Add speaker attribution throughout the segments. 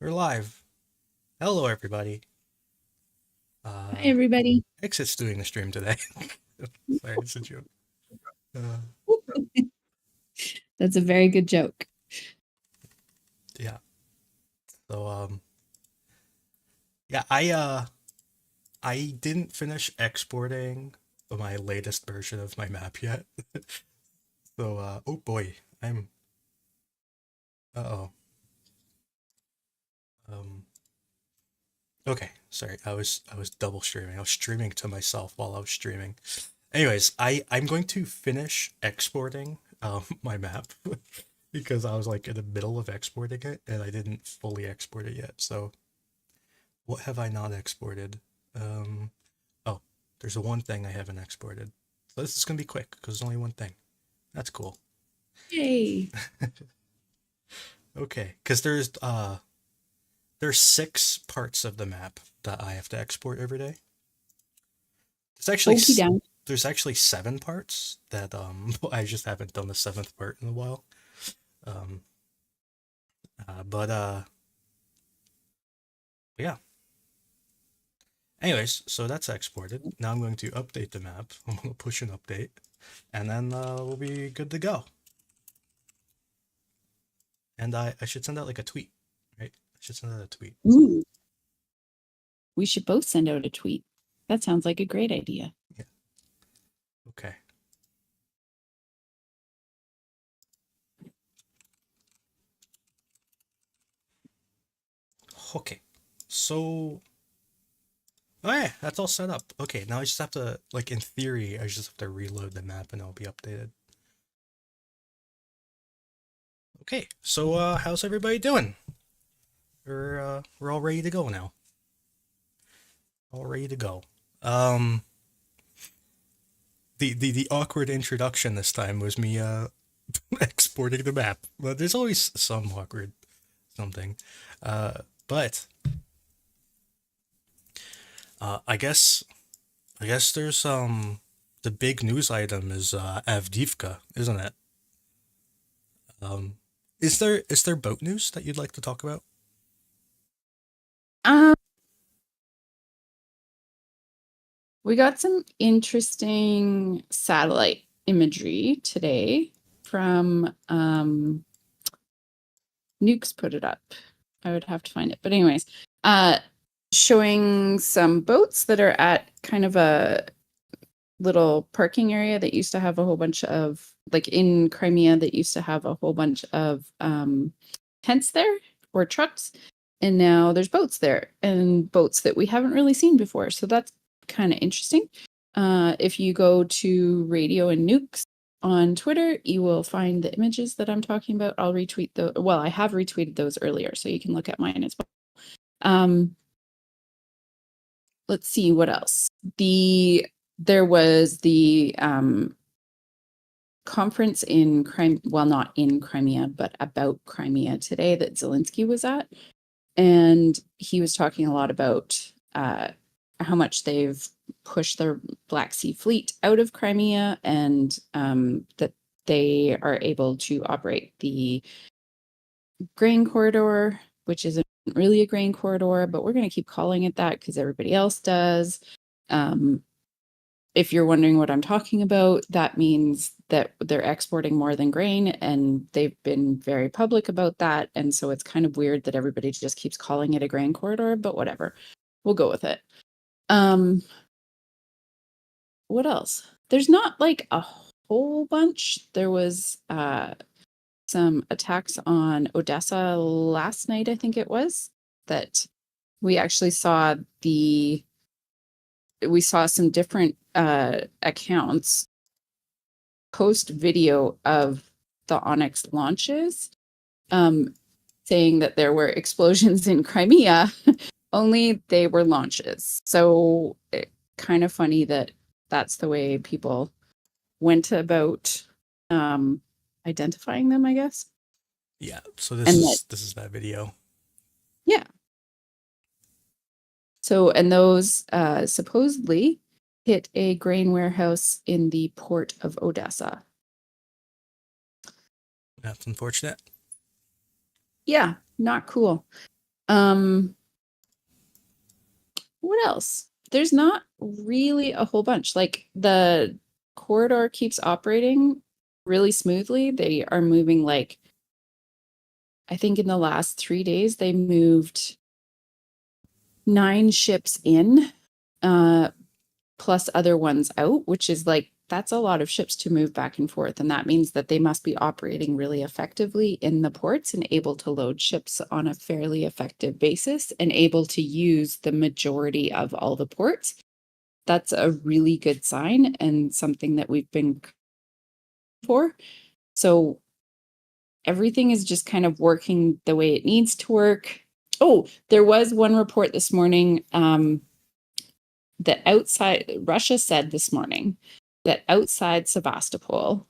Speaker 1: We're live. Hello, everybody.
Speaker 2: Hi,
Speaker 1: Uh,
Speaker 2: everybody.
Speaker 1: Exit's doing the stream today. Sorry, it's a joke. Uh,
Speaker 2: That's a very good joke.
Speaker 1: yeah. So, yeah, I didn't finish exporting my latest version of my map yet. So, oh boy, I'm. Uh-oh. Um. Okay, sorry. I was double streaming. I was streaming to myself while I was streaming. Anyways, I'm going to finish exporting my map because I was like in the middle of exporting it and I didn't fully export it yet. So what have I not exported? Um oh, there's a one thing I haven't exported. So this is gonna be quick because there's only one thing. That's cool.
Speaker 2: Yay.
Speaker 1: Okay, because there's six parts of the map that I have to export every day. There's actually
Speaker 2: Okie down.
Speaker 1: there's actually seven parts that I just haven't done the seventh part in a while. Um but yeah. Anyways, so that's exported. Now I'm going to update the map. I'm going to push an update, and then we'll be good to go. And I should send out like a tweet, right? I should send out a tweet.
Speaker 2: Ooh, we should both send out a tweet. That sounds like a great idea.
Speaker 1: Yeah. Okay. Okay. So, oh yeah, that's all set up. Okay, now I just have to, like, in theory, I just have to reload the map and it'll be updated. Okay, so how's everybody doing? We're all ready to go now. All ready to go. Um, the awkward introduction this time was me exporting the map. But there's always some awkward something. But I guess there's the big news item is Avdiivka, isn't it? Um, is there boat news that you'd like to talk about?
Speaker 2: Um, we got some interesting satellite imagery today from Nukes put it up. I would have to find it. But anyways, uh showing some boats that are at kind of a little parking area that used to have a whole bunch of like in Crimea that used to have a whole bunch of tents there or trucks, and now there's boats there and boats that we haven't really seen before. So that's kind of interesting. If you go to Radio and Nukes on Twitter, you will find the images that I'm talking about. I'll retweet the well, I have retweeted those earlier, so you can look at mine as well. Um, let's see what else. There was the conference in Crimea, well, not in Crimea, but about Crimea today that Zelensky was at. And he was talking a lot about how much they've pushed their Black Sea Fleet out of Crimea, and that they are able to operate the grain corridor, which isn't really a grain corridor, but we're going to keep calling it that because everybody else does. Um, if you're wondering what I'm talking about, that means that they're exporting more than grain, and they've been very public about that. And so it's kind of weird that everybody just keeps calling it a grain corridor, but whatever. We'll go with it. Um, what else? There's not like a whole bunch. There was some attacks on Odessa last night, I think it was, that we actually saw we saw some different accounts post video of the Onyx launches, um, saying that there were explosions in Crimea, only they were launches. So it, kind of funny that that's the way people went about um, identifying them, I guess.
Speaker 1: Yeah. So this
Speaker 2: And that,
Speaker 1: is this is that video.
Speaker 2: yeah. So, and those supposedly hit a grain warehouse in the port of Odessa.
Speaker 1: That's unfortunate.
Speaker 2: Yeah, not cool. Um, what else? There's not really a whole bunch. Like the corridor keeps operating really smoothly. They are moving like, I think in the last 3 days, they moved 9 ships in, plus other ones out, which is like, that's a lot of ships to move back and forth. And that means that they must be operating really effectively in the ports and able to load ships on a fairly effective basis and able to use the majority of all the ports. That's a really good sign and something that we've been for. So everything is just kind of working the way it needs to work. Oh, there was one report this morning that outside Russia said this morning that outside Sevastopol,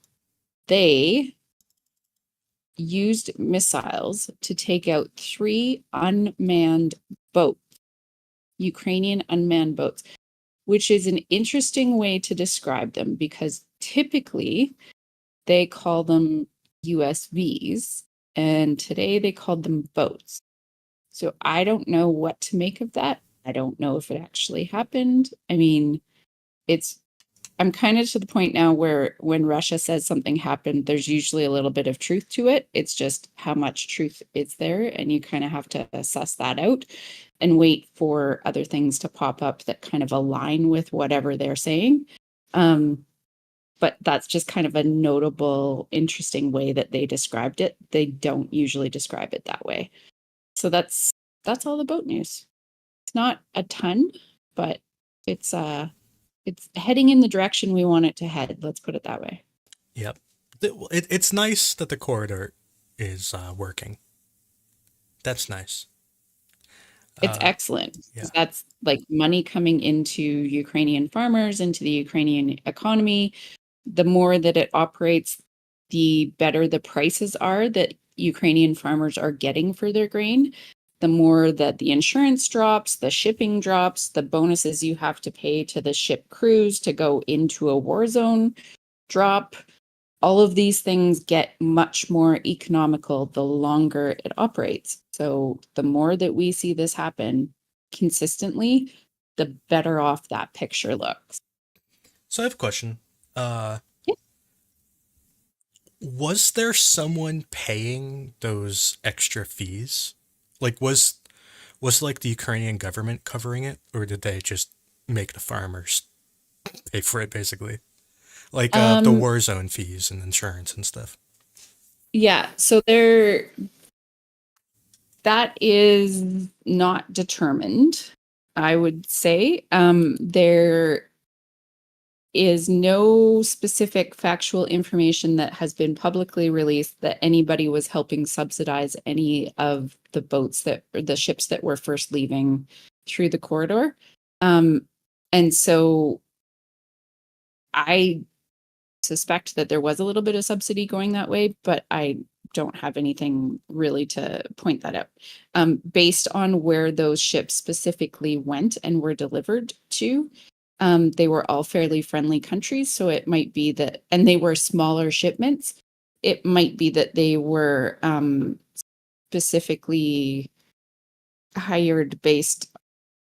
Speaker 2: they used missiles to take out 3 unmanned boats, Ukrainian unmanned boats, which is an interesting way to describe them because typically they call them USVs, and today they called them boats. So I don't know what to make of that. I don't know if it actually happened. I mean, I'm kind of to the point now where when Russia says something happened, there's usually a little bit of truth to it. It's just how much truth is there, and you kind of have to assess that out and wait for other things to pop up that kind of align with whatever they're saying. But that's just kind of a notable, interesting way that they described it. They don't usually describe it that way. So that's all the boat news. It's not a ton, but it's heading in the direction we want it to head. Let's put it that way.
Speaker 1: Yep. It's nice that the corridor is working. That's nice.
Speaker 2: It's excellent.
Speaker 1: Yeah.
Speaker 2: That's like money coming into Ukrainian farmers, into the Ukrainian economy. The more that it operates, the better the prices are that Ukrainian farmers are getting for their grain. The more that the insurance drops, the shipping drops, the bonuses you have to pay to the ship crews to go into a war zone drop. All of these things get much more economical the longer it operates. So the more that we see this happen consistently, the better off that picture looks.
Speaker 1: So I have a question. Uh,
Speaker 2: Yeah.
Speaker 1: was there someone paying those extra fees? Like was like the Ukrainian government covering it, or did they just make the farmers pay for it basically? Like the
Speaker 2: Um,
Speaker 1: war zone fees and insurance and stuff.
Speaker 2: yeah, so that is not determined, I would say. There is no specific factual information that has been publicly released that anybody was helping subsidize any of the boats that or the ships that were first leaving through the corridor. Um, and so I suspect that there was a little bit of subsidy going that way, but I don't have anything really to point that out. Based on where those ships specifically went and were delivered to, they were all fairly friendly countries. So it might be that, and they were smaller shipments. It might be that they were specifically hired based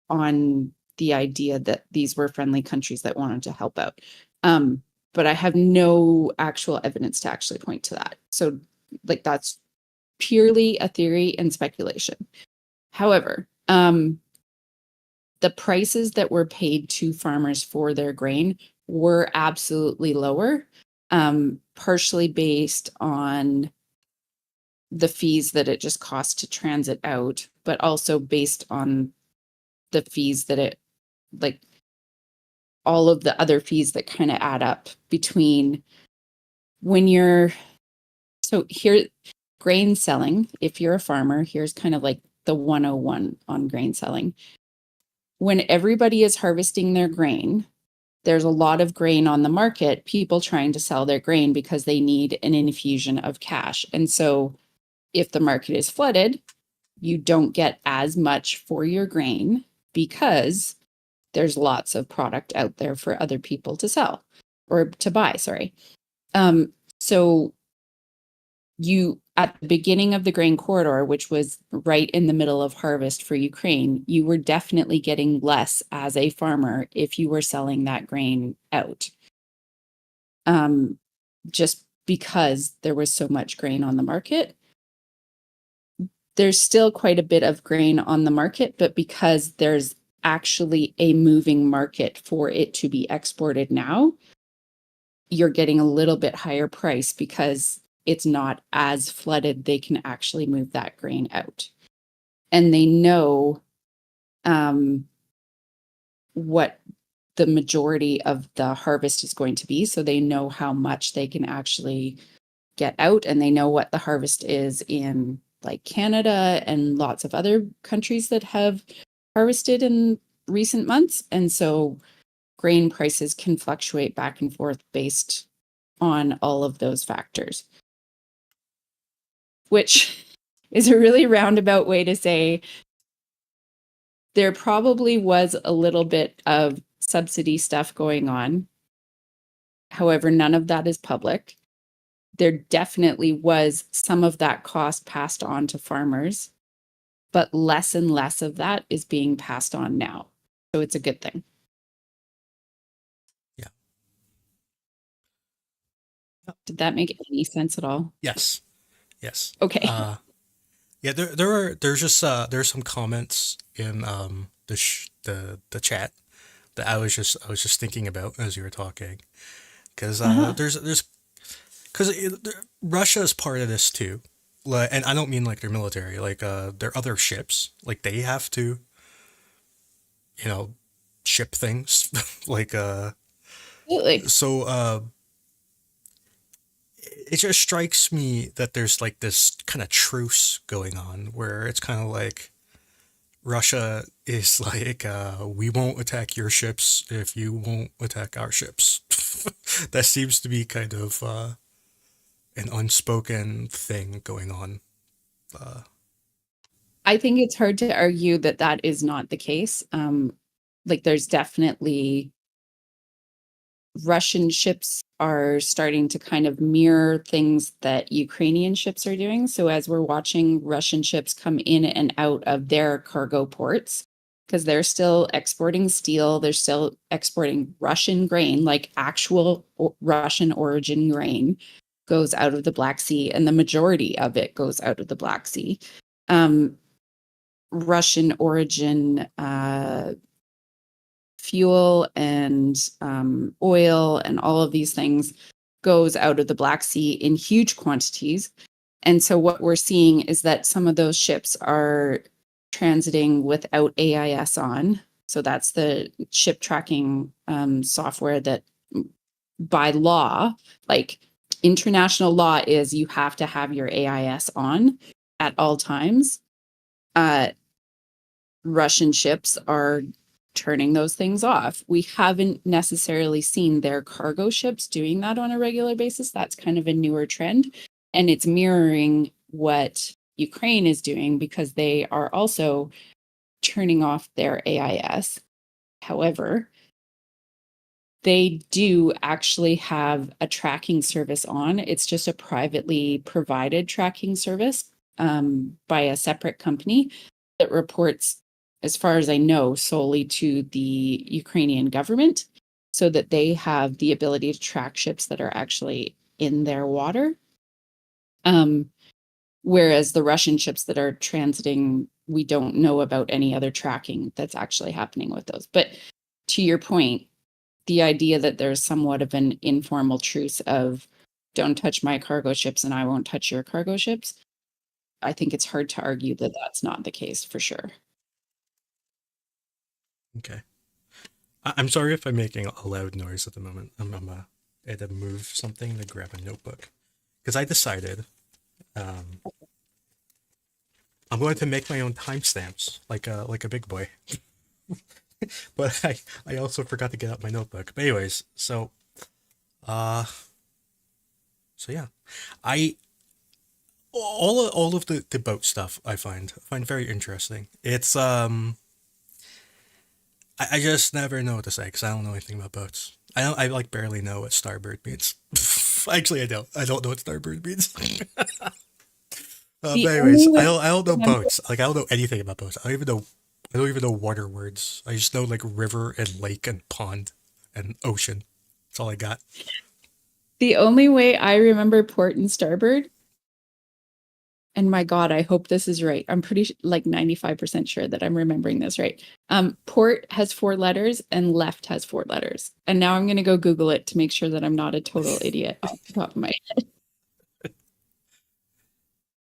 Speaker 2: on the idea that these were friendly countries that wanted to help out. But I have no actual evidence to actually point to that. So, like, that's purely a theory and speculation. However, the prices that were paid to farmers for their grain were absolutely lower, partially based on the fees that it just costs to transit out, but also based on the fees that it, like, all of the other fees that kind of add up between when you're, so here, grain selling, if you're a farmer, here's kind of like the 101 on grain selling. When everybody is harvesting their grain, there's a lot of grain on the market, people trying to sell their grain because they need an infusion of cash. And so if the market is flooded, you don't get as much for your grain because there's lots of product out there for other people to sell or to buy, sorry. So you at the beginning of the grain corridor, which was right in the middle of harvest for Ukraine, you were definitely getting less as a farmer if you were selling that grain out. Just because there was so much grain on the market. There's still quite a bit of grain on the market, but because there's actually a moving market for it to be exported now, you're getting a little bit higher price because it's not as flooded. They can actually move that grain out. And they know what the majority of the harvest is going to be. So they know how much they can actually get out, and they know what the harvest is in like Canada and lots of other countries that have harvested in recent months. And so grain prices can fluctuate back and forth based on all of those factors, which is a really roundabout way to say there probably was a little bit of subsidy stuff going on. However, none of that is public. There definitely was some of that cost passed on to farmers, but less and less of that is being passed on now. So it's a good thing.
Speaker 1: Yeah.
Speaker 2: Did that make any sense at all?
Speaker 1: Yes. Yes.
Speaker 2: Okay.
Speaker 1: Yeah, there's just there's some comments in the chat that I was just thinking about as you were talking, because
Speaker 2: Uh-huh.
Speaker 1: there's because Russia is part of this too, like, and I don't mean like their military, like their other ships, like they have to, you know, ship things, like
Speaker 2: Absolutely.
Speaker 1: so it just strikes me that there's like this kind of truce going on where it's kind of like Russia is like, we won't attack your ships if you won't attack our ships. That seems to be kind of an unspoken thing going on. Uh,
Speaker 2: I think it's hard to argue that that is not the case. Like there's definitely Russian ships are starting to kind of mirror things that Ukrainian ships are doing. So as we're watching Russian ships come in and out of their cargo ports, because they're still exporting steel, they're still exporting Russian grain, like actual Russian origin grain goes out of the Black Sea, and the majority of it goes out of the Black Sea. Russian origin fuel and oil and all of these things goes out of the Black Sea in huge quantities. And so what we're seeing is that some of those ships are transiting without AIS on. So that's the ship tracking software that by law, like international law is you have to have your AIS on at all times. Russian ships are turning those things off. We haven't necessarily seen their cargo ships doing that on a regular basis. That's kind of a newer trend. And it's mirroring what Ukraine is doing because they are also turning off their AIS. However, they do actually have a tracking service on. It's just a privately provided tracking service by a separate company that reports, as far as I know, solely to the Ukrainian government so that they have the ability to track ships that are actually in their water. Whereas the Russian ships that are transiting, we don't know about any other tracking that's actually happening with those. But to your point, the idea that there's somewhat of an informal truce of don't touch my cargo ships and I won't touch your cargo ships, I think it's hard to argue that that's not the case for sure.
Speaker 1: okay. I'm sorry if I'm making a loud noise at the moment. I had to move something to grab a notebook because I decided um, I'm going to make my own timestamps like a big boy. But I also forgot to get out my notebook. But anyways, uh so yeah, I all of the boat stuff I find very interesting. It's I just never know what to say because I don't know anything about boats. I like barely know what starboard means. Actually, I don't know what starboard means.
Speaker 2: The
Speaker 1: But anyways,
Speaker 2: only way
Speaker 1: I don't
Speaker 2: I
Speaker 1: know
Speaker 2: remember,
Speaker 1: boats. Like I don't know anything about boats. I don't even know water words. I just know like river and lake and pond and ocean. That's all I got.
Speaker 2: the only way I remember port and starboard, and my God, I hope this is right. I'm pretty like 95% sure that I'm remembering this right. Port has 4 letters and left has 4 letters. And now I'm gonna go Google it to make sure that I'm not a total idiot off the top of my head.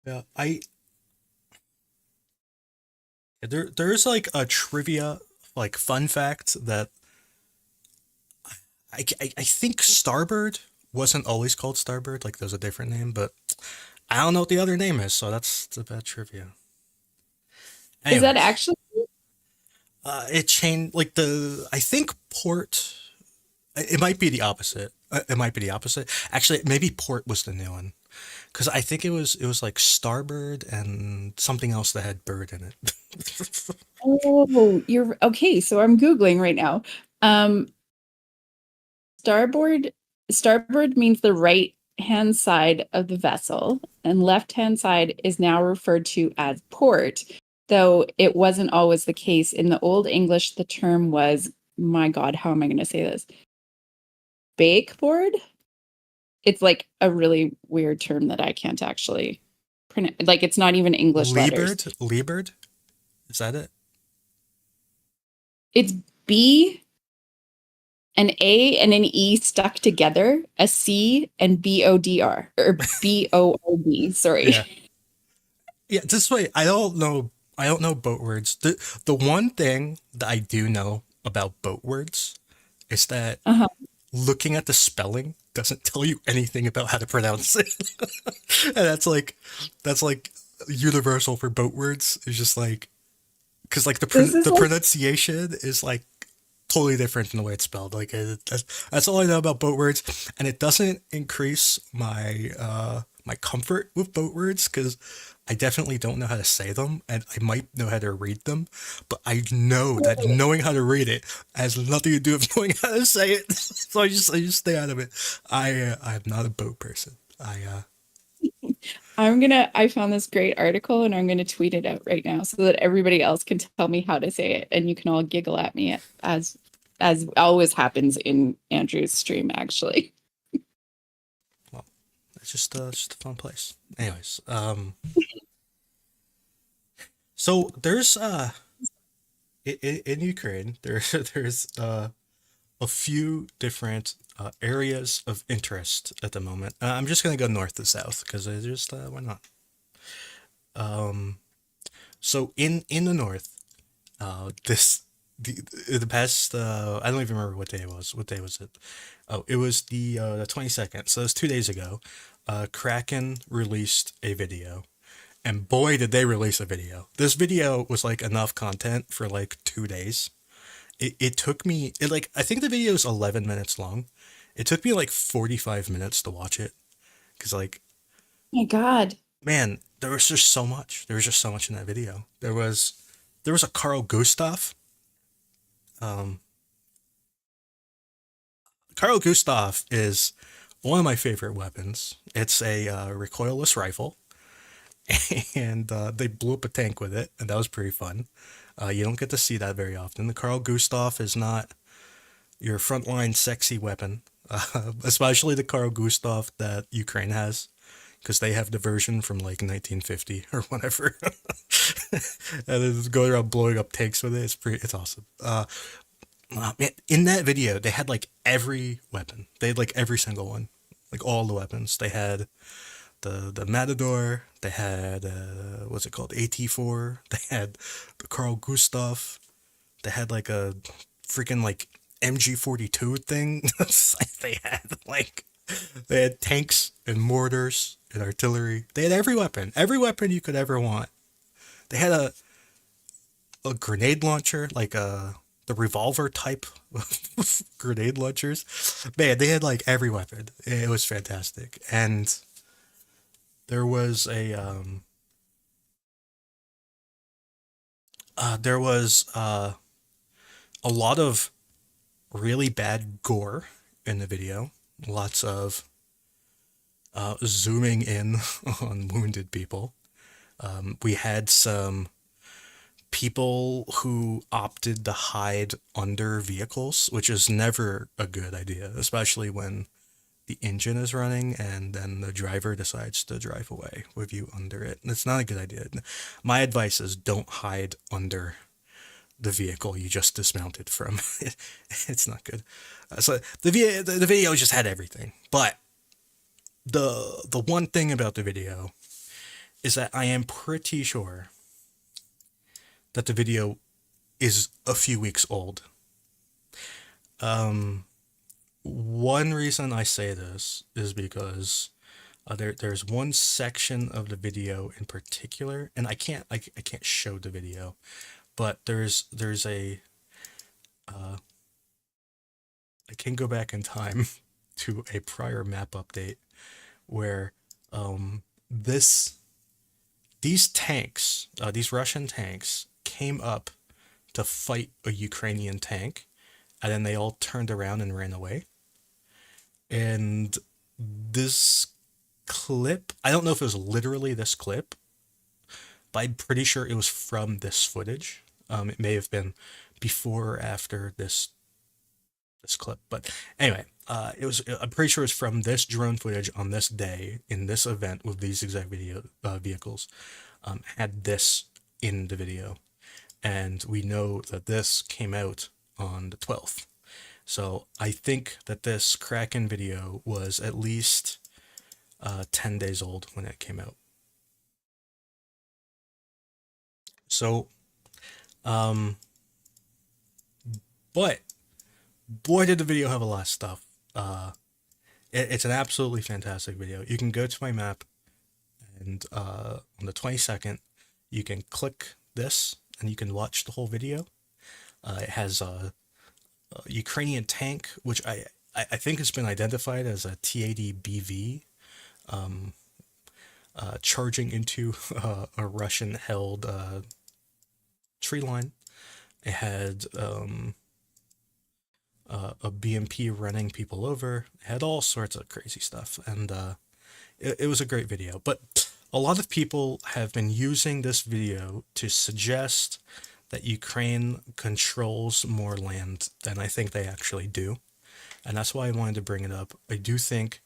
Speaker 1: Yeah, there's like a trivia like fun fact that I think starboard wasn't always called starboard. Like there's a different name, but I don't know what the other name is. So that's a bad trivia.
Speaker 2: Is that
Speaker 1: Anyways,
Speaker 2: actually
Speaker 1: it changed like the I think port. It might be the opposite. It might be the opposite. Actually, maybe port was the new one because I think it was like starboard and something else that had bird in it.
Speaker 2: Oh, you're okay. So I'm Googling right now. Um, starboard, starboard means the right hand side of the vessel, and left hand side is now referred to as port, though it wasn't always the case. In the Old English, the term was, my God, how am I going to say this? Bakeboard? It's like a really weird term that I can't actually pronounce. Like it's not even English letters.
Speaker 1: Leebird, is that it?
Speaker 2: It's B, an A and an E stuck together, a C and BODR or BOOD. Sorry.
Speaker 1: Yeah, yeah. This way, I don't know. I don't know boat words. The one thing that I do know about boat words is that
Speaker 2: Uh-huh.
Speaker 1: looking at the spelling doesn't tell you anything about how to pronounce it. And that's like universal for boat words. It's just like because like
Speaker 2: This is
Speaker 1: the
Speaker 2: like
Speaker 1: pronunciation is like totally different than the way it's spelled. Like that's all I know about boat words, and it doesn't increase my comfort with boat words because I definitely don't know how to say them, and I might know how to read them, but I know that knowing how to read it has nothing to do with knowing how to say it. So I just stay out of it. I'm not a boat person.
Speaker 2: I found this great article and I'm gonna tweet it out right now so that everybody else can tell me how to say it and you can all giggle at me as always happens in Andrew's stream actually.
Speaker 1: Well, it's just a fun place. Anyways, so there's in Ukraine there's a few different areas of interest at the moment. I'm just gonna go north to south because I just why not? Um, so in the north, this the past I don't even remember what day it was. What day was it? Oh, it was the 22nd. So it was 2 days ago. Kraken released a video, and boy did they release a video. This video was like enough content for like 2 days. It took me it like I think the video is 11 minutes long. It took me like 45 minutes to watch it because like
Speaker 2: Oh my God.
Speaker 1: man, there was just so much. There was just so much in that video. There was a Carl Gustav. Um, Carl Gustav is one of my favorite weapons. It's a recoilless rifle, and they blew up a tank with it, and that was pretty fun. You don't get to see that very often. The Carl Gustav is not your frontline sexy weapon, especially the Carl Gustav that Ukraine has, because they have the version from like 1950 or whatever, and then just going around blowing up tanks with it. It's awesome. Man, in that video, they had like every weapon. They had like every single one, like all the weapons. They had the Matador. They had what's it called, AT4. They had the Carl Gustav. They had like a freaking like MG42 thing. they had like they had tanks and mortars and artillery. They had every weapon you could ever want. They had a grenade launcher, like the revolver type grenade launchers. Man, they had like every weapon. It was fantastic, and there was a lot of really bad gore in the video. Lots of zooming in on wounded people. We had some people who opted to hide under vehicles, which is never a good idea, especially when the engine is running and then the driver decides to drive away with you under it. And it's not a good idea. My advice is don't hide under the vehicle you just dismounted from. It's not good. So the video just had everything, but the one thing about the video is that I am pretty sure that the video is a few weeks old. One reason I say this is because there's one section of the video in particular, and I can't show the video, but there's a I can go back in time to a prior map update where this these tanks, these Russian tanks, came up to fight a Ukrainian tank, and then they all turned around and ran away. And this clip, I don't know if it was literally this clip, but I'm pretty sure it was from this footage. It may have been before or after this clip, but anyway, it was. I'm pretty sure it's from this drone footage on this day in this event with these exact vehicles. Had this in the video, and we know that this came out on the 12th. So I think that this Kraken video was at least 10 days old when it came out. So, but boy, did the video have a lot of stuff. It's an absolutely fantastic video. You can go to my map, and on the 22nd, you can click this, and you can watch the whole video. It has a Ukrainian tank, which I think has been identified as a T-80 BV, charging into a Russian-held tree line. It had a BMP running people over. It had all sorts of crazy stuff, and it was a great video. But a lot of people have been using this video to suggest that Ukraine controls more land than I think they actually do. And that's why I wanted to bring it up. I do think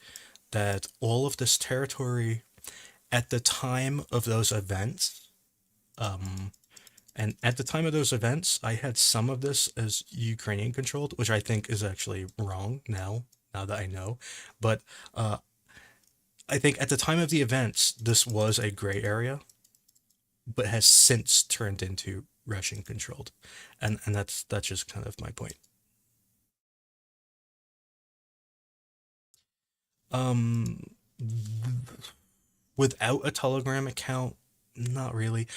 Speaker 1: that all of this territory at the time of those events, and at the time of those events, I had some of this as Ukrainian controlled, which I think is actually wrong now that I know. But I think at the time of the events, this was a gray area, but has since turned into Russian controlled, and that's just kind of my point. Um, Without a Telegram account, not really.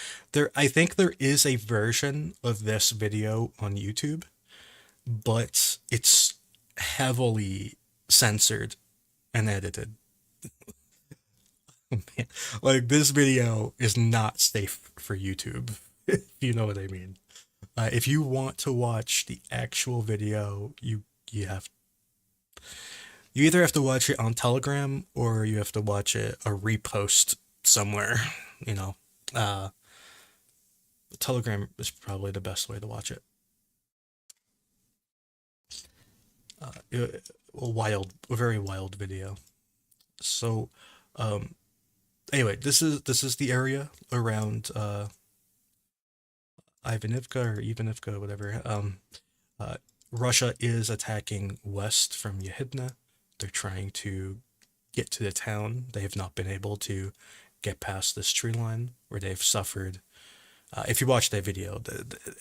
Speaker 1: I think there is a version of this video on YouTube, but it's heavily censored and edited. Man, like this video is not safe for YouTube, if you know what I mean. If you want to watch the actual video, you have you either have to watch it on Telegram or you have to watch it a repost somewhere. You know, uh, Telegram is probably the best way to watch it. A very wild video. So, anyway, this is the area around Ivanivka or Ivanivka, whatever. Russia is attacking west from Yehidna. They're trying to get to the town. They have not been able to get past this tree line where they've suffered. If you watch that video,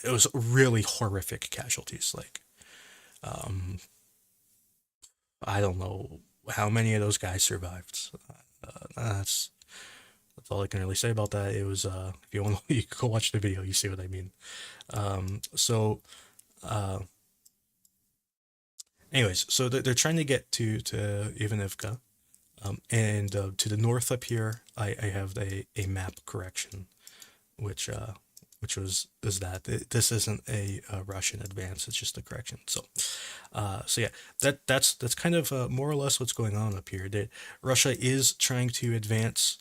Speaker 1: it was really horrific casualties. Like, I don't know how many of those guys survived. That's all I can really say about that. It was if you want, you can go watch the video. You see what I mean. So, anyways, so they're trying to get to Ivanivka, and to the north up here, I have a map correction, which is that this isn't a Russian advance; it's just a correction. So, so yeah, that's kind of more or less what's going on up here. Russia is trying to advance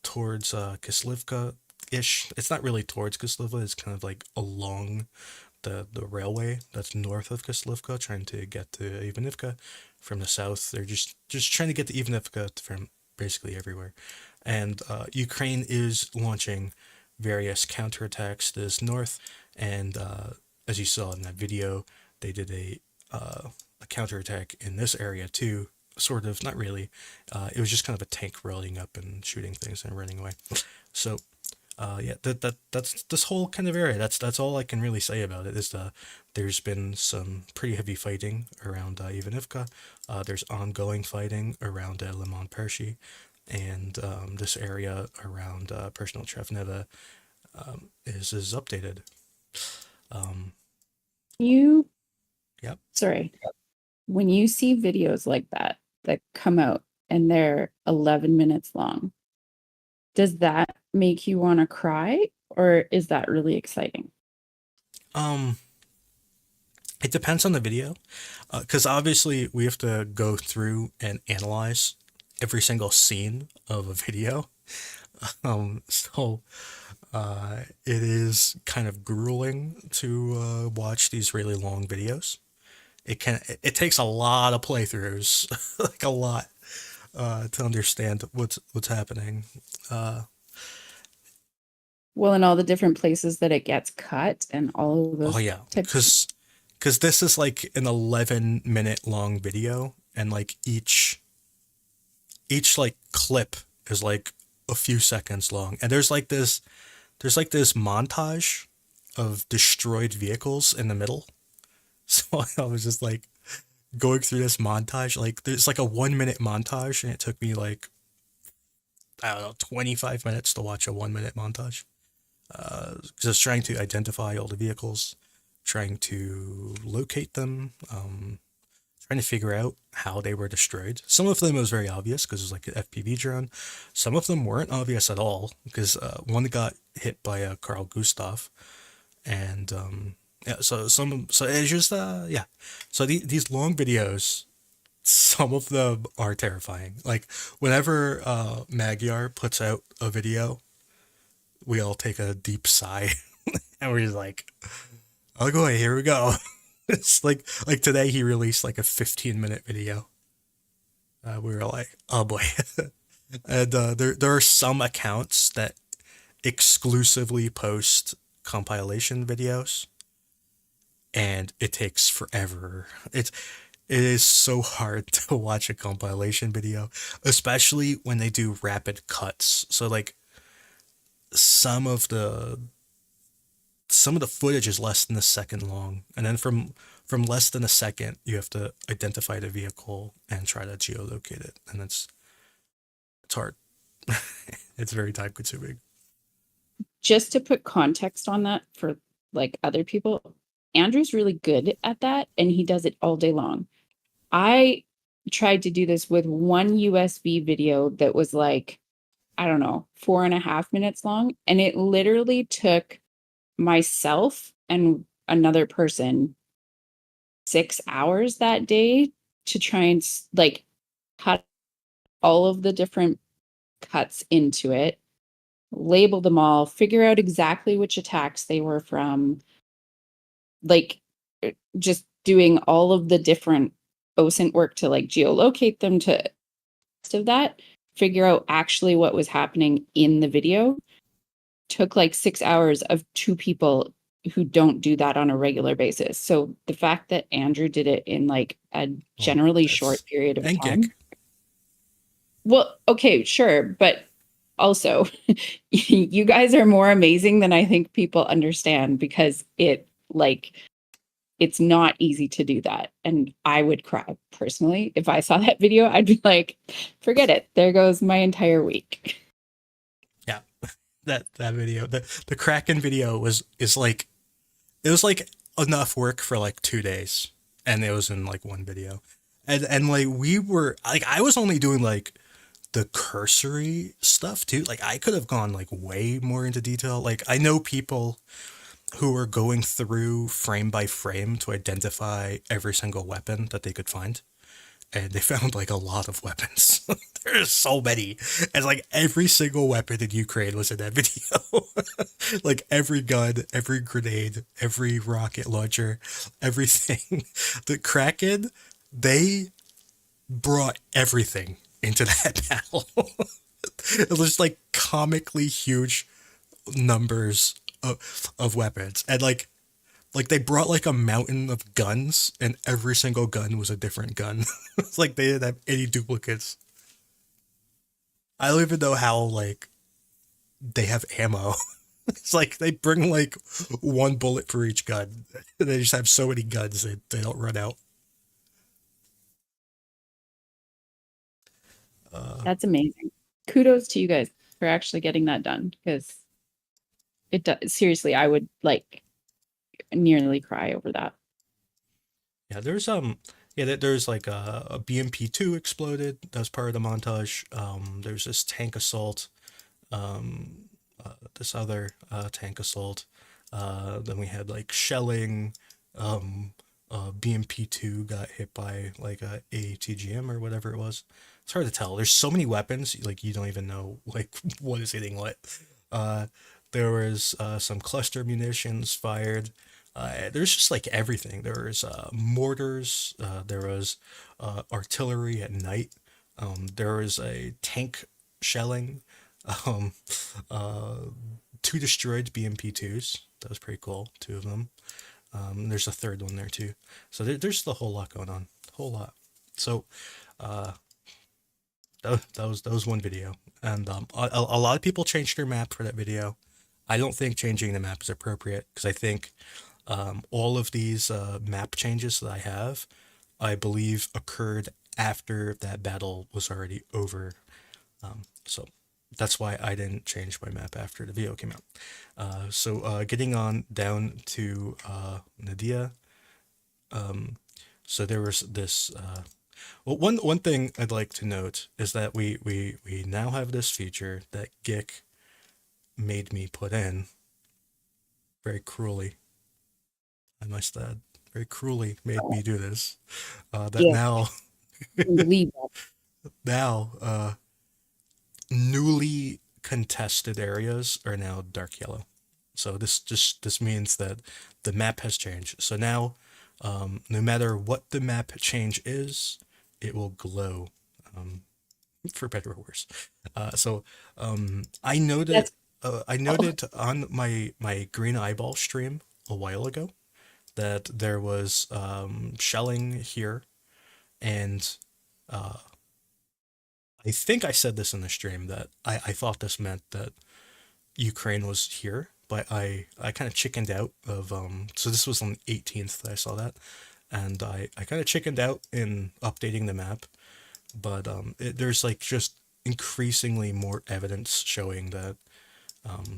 Speaker 1: towards Kislivka ish. It's not really towards Kislivka. It's kind of like along the railway that's north of Kislivka, trying to get to Ivanivka from the south. They're just trying to get to Ivanivka from basically everywhere. And Ukraine is launching various counterattacks to this north. And as you saw in that video, they did a counterattack in this area too. Sort of, not really. It was just kind of a tank rolling up and shooting things and running away. So yeah, that's this whole kind of area. That's all I can really say about it. Is there's been some pretty heavy fighting around Ivanivka. There's ongoing fighting around Limon Pershi, and this area around Personal Trevneva is updated. Um,
Speaker 2: You,
Speaker 1: yep.
Speaker 2: sorry, when you see videos like that come out and they're 11 minutes long, does that make you want to cry, or is that really exciting?
Speaker 1: Um, it depends on the video, because obviously we have to go through and analyze every single scene of a video. So it is kind of grueling to watch these really long videos. It takes a lot of playthroughs, like a lot, to understand what's happening. Uh,
Speaker 2: Well, in all the different places that it gets cut and all of
Speaker 1: oh
Speaker 2: those
Speaker 1: yeah,
Speaker 2: types.
Speaker 1: because this is like an 11-minute long video, and like each like clip is like a few seconds long, and there's like this montage of destroyed vehicles in the middle. So I was just like going through this montage. Like there's like a 1 minute montage, and it took me like, I don't know, 25 minutes to watch a 1 minute montage. Just trying to identify all the vehicles, trying to locate them, trying to figure out how they were destroyed. Some of them was very obvious because it was like an FPV drone. Some of them weren't obvious at all because one got hit by a Carl Gustav, and yeah. So it's just yeah. So these long videos, some of them are terrifying. Like whenever Magyar puts out a video, we all take a deep sigh and we're just like, "Oh boy, here we go." It's like today he released like a 15-minute video. We were like, "Oh boy." And there are some accounts that exclusively post compilation videos, and it takes forever. It is so hard to watch a compilation video, especially when they do rapid cuts. So like some of the some of the footage is less than a second long, and then from less than a second, you have to identify the vehicle and try to geolocate it, and it's hard. It's very time consuming.
Speaker 2: Just to put context on that for like other people, Andrew's really good at that and he does it all day long. I tried to do this with one USB video that was like, I don't know, 4.5 minutes long. And it literally took myself and another person 6 hours that day to try and like cut all of the different cuts into it, label them all, figure out exactly which attacks they were from, like just doing all of the different OSINT work to like geolocate them to rest of that, figure out actually what was happening in the video. Took like 6 hours of two people who don't do that on a regular basis. So the fact that Andrew did it in like a
Speaker 1: Well,
Speaker 2: generally short
Speaker 1: that's
Speaker 2: period of
Speaker 1: and
Speaker 2: time.
Speaker 1: Gik.
Speaker 2: Well, okay, sure, but also you guys are more amazing than I think people understand because it's not easy to do that. And I would cry personally. If I saw that video, I'd be like, forget it. There goes my entire week.
Speaker 1: Yeah, that video, the Kraken video is like, it was like enough work for like 2 days, and it was in like one video, and like we were like, I was only doing like the cursory stuff too. Like I could have gone like way more into detail. Like I know people who were going through frame by frame to identify every single weapon that they could find, and they found like a lot of weapons. There's so many, and like every single weapon in Ukraine was in that video. Like every gun, every grenade, every rocket launcher, everything. The Kraken, they brought everything into that battle. It was like comically huge numbers of weapons, and like they brought like a mountain of guns, and every single gun was a different gun. It's like they didn't have any duplicates. I don't even know how like they have ammo. It's like they bring like one bullet for each gun. They just have so many guns that they don't run out. Uh,
Speaker 2: That's amazing. Kudos to you guys for actually getting that done because it does. Seriously, I would like nearly cry over that.
Speaker 1: yeah, there's like a BMP-2 exploded. That was part of the montage. There's this tank assault. This other tank assault. Then we had like shelling. Um, BMP-2 got hit by like a ATGM or whatever it was. It's hard to tell. There's so many weapons, like you don't even know like what is hitting what. Uh, there was some cluster munitions fired. There's just like everything. There was mortars. There was artillery at night. There was a tank shelling. Um, uh, two destroyed BMP-2s. That was pretty cool. Two of them. There's a third one there too. So there's the whole lot going on. Whole lot. So uh, that was one video, and a lot of people changed their map for that video. I don't think changing the map is appropriate because I think all of these map changes that I have, I believe, occurred after that battle was already over. So that's why I didn't change my map after the video came out. So getting on down to Nadia. So there was this. Well, one thing I'd like to note is that we now have this feature that Gik made me put in very cruelly. I must add, very cruelly made me do this. That
Speaker 2: Yeah,
Speaker 1: now
Speaker 2: believe that.
Speaker 1: now newly contested areas are now dark yellow. So this means that the map has changed. So now, no matter what the map change is, it will glow, um, for better or worse. I noted
Speaker 2: That's
Speaker 1: I noted on my green eyeball stream a while ago that there was shelling here, and I think I said this in the stream that I thought this meant that Ukraine was here, but I kind of chickened out of so this was on the 18th that I saw that, and I kind of chickened out in updating the map, but there's like just increasingly more evidence showing that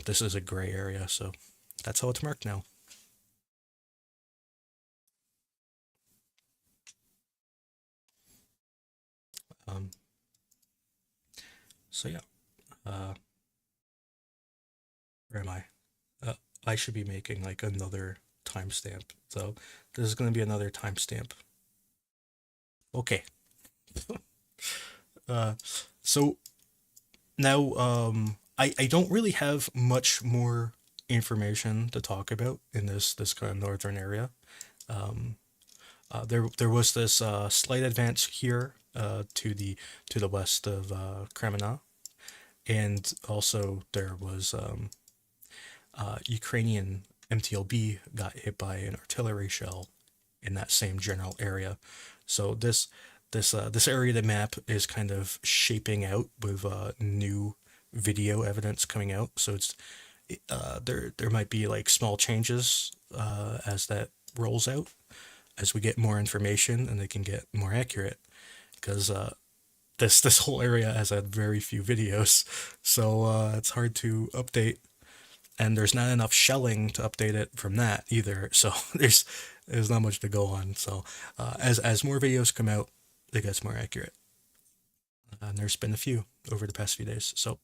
Speaker 1: this is a gray area, so that's how it's marked now. Um, so yeah, uh, where am I? I should be making like another timestamp, so this is going to be another timestamp. Okay. Uh, so now, I don't really have much more information to talk about in this kind of northern area. Um, there was this slight advance here to the west of Kremenna, and also there was Ukrainian MTLB got hit by an artillery shell in that same general area. So this area of the map is kind of shaping out with new video evidence coming out. So there might be like small changes as that rolls out, as we get more information and they can get more accurate. Because this whole area has had very few videos, so it's hard to update, and there's not enough shelling to update it from that either. So there's not much to go on. So as more videos come out, it gets more accurate. And there's been a few over the past few days. So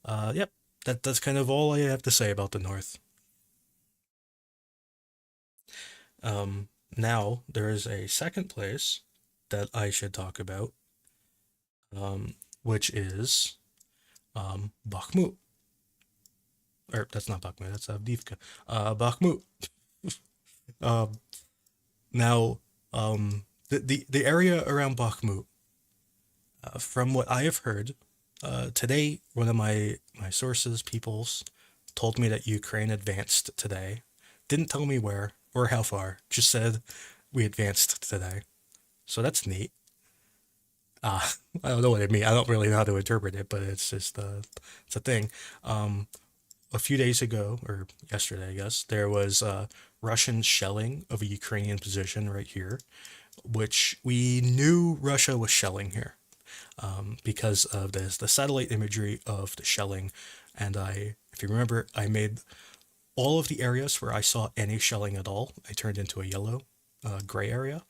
Speaker 1: yep, that's kind of all I have to say about the North. Now there is a second place that I should talk about, which is Bakhmut. Or that's not Bakhmut, that's Avdiivka. Bakhmut. Um, now, the area around Bakhmut, from what I have heard, today one of my sources, peoples, told me that Ukraine advanced today. Didn't tell me where or how far. Just said we advanced today. So that's neat. I don't know what it means. I don't really know how to interpret it, but it's just it's a thing. Um, a few days ago, or yesterday, I guess, there was Russian shelling of a Ukrainian position right here, which we knew Russia was shelling here because of the satellite imagery of the shelling. And if you remember, I made all of the areas where I saw any shelling at all, I turned into a yellow, gray area.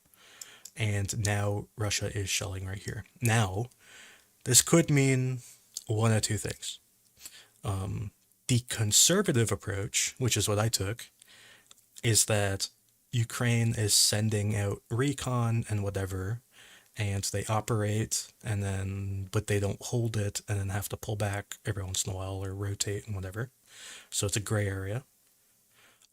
Speaker 1: And now Russia is shelling right here. Now, this could mean one of two things. The conservative approach, which is what I took, is that Ukraine is sending out recon and whatever, and they operate, and then, but they don't hold it, and then have to pull back every once in a while or rotate and whatever. So it's a gray area.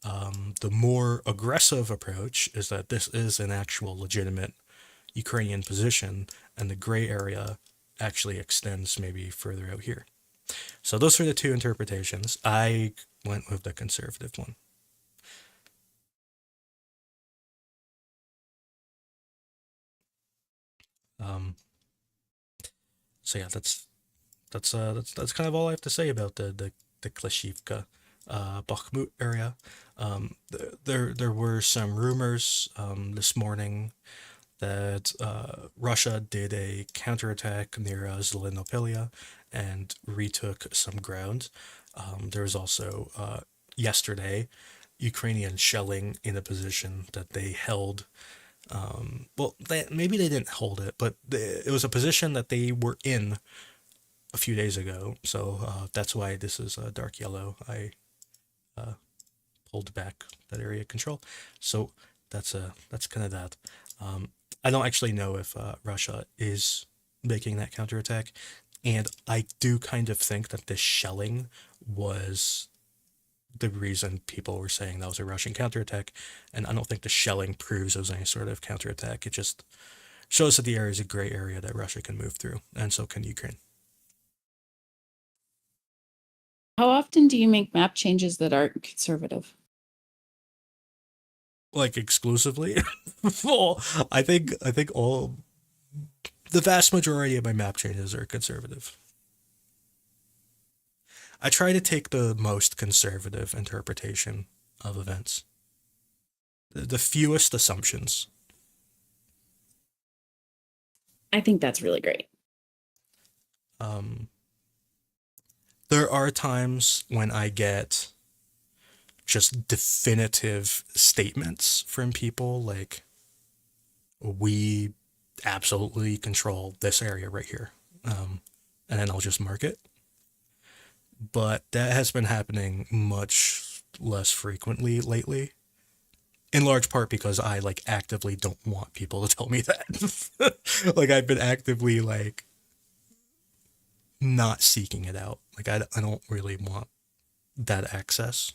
Speaker 1: The more aggressive approach is that this is an actual legitimate Ukrainian position, and the gray area actually extends maybe further out here. So those are the two interpretations. I went with the conservative one. Um, so yeah, that's kind of all I have to say about the Klashivka, Bakhmut area. There were some rumors this morning that Russia did a counterattack near Zelenopilia and retook some ground. There was also yesterday Ukrainian shelling in a position that they held. Well, maybe they didn't hold it, but it was a position that they were in a few days ago. So that's why this is dark yellow. I pulled back that area of control. So that's kind of that. I don't actually know if Russia is making that counterattack, and I do kind of think that this shelling was the reason people were saying that was a Russian counterattack, and I don't think the shelling proves it was any sort of counterattack. It just shows that the area is a gray area that Russia can move through, and so can Ukraine.
Speaker 2: How often do you make map changes that aren't conservative?
Speaker 1: Like exclusively, well, I think all the vast majority of my map changes are conservative. I try to take the most conservative interpretation of events, the fewest assumptions.
Speaker 2: I think that's really great.
Speaker 1: Um, there are times when I get just definitive statements from people like, we absolutely control this area right here. And then I'll just mark it. But that has been happening much less frequently lately. In large part because I like actively don't want people to tell me that. Like I've been actively like not seeking it out. Like I don't really want that access.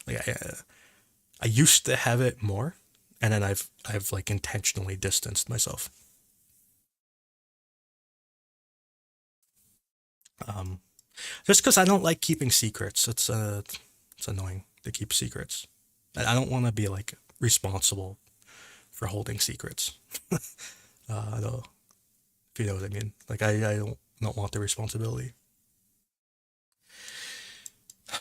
Speaker 1: Like I used to have it more, and then I've like intentionally distanced myself. Um, just because I don't like keeping secrets. It's annoying to keep secrets. I don't want to be like responsible for holding secrets. I don't, if you know what I mean. Like I don't want the responsibility.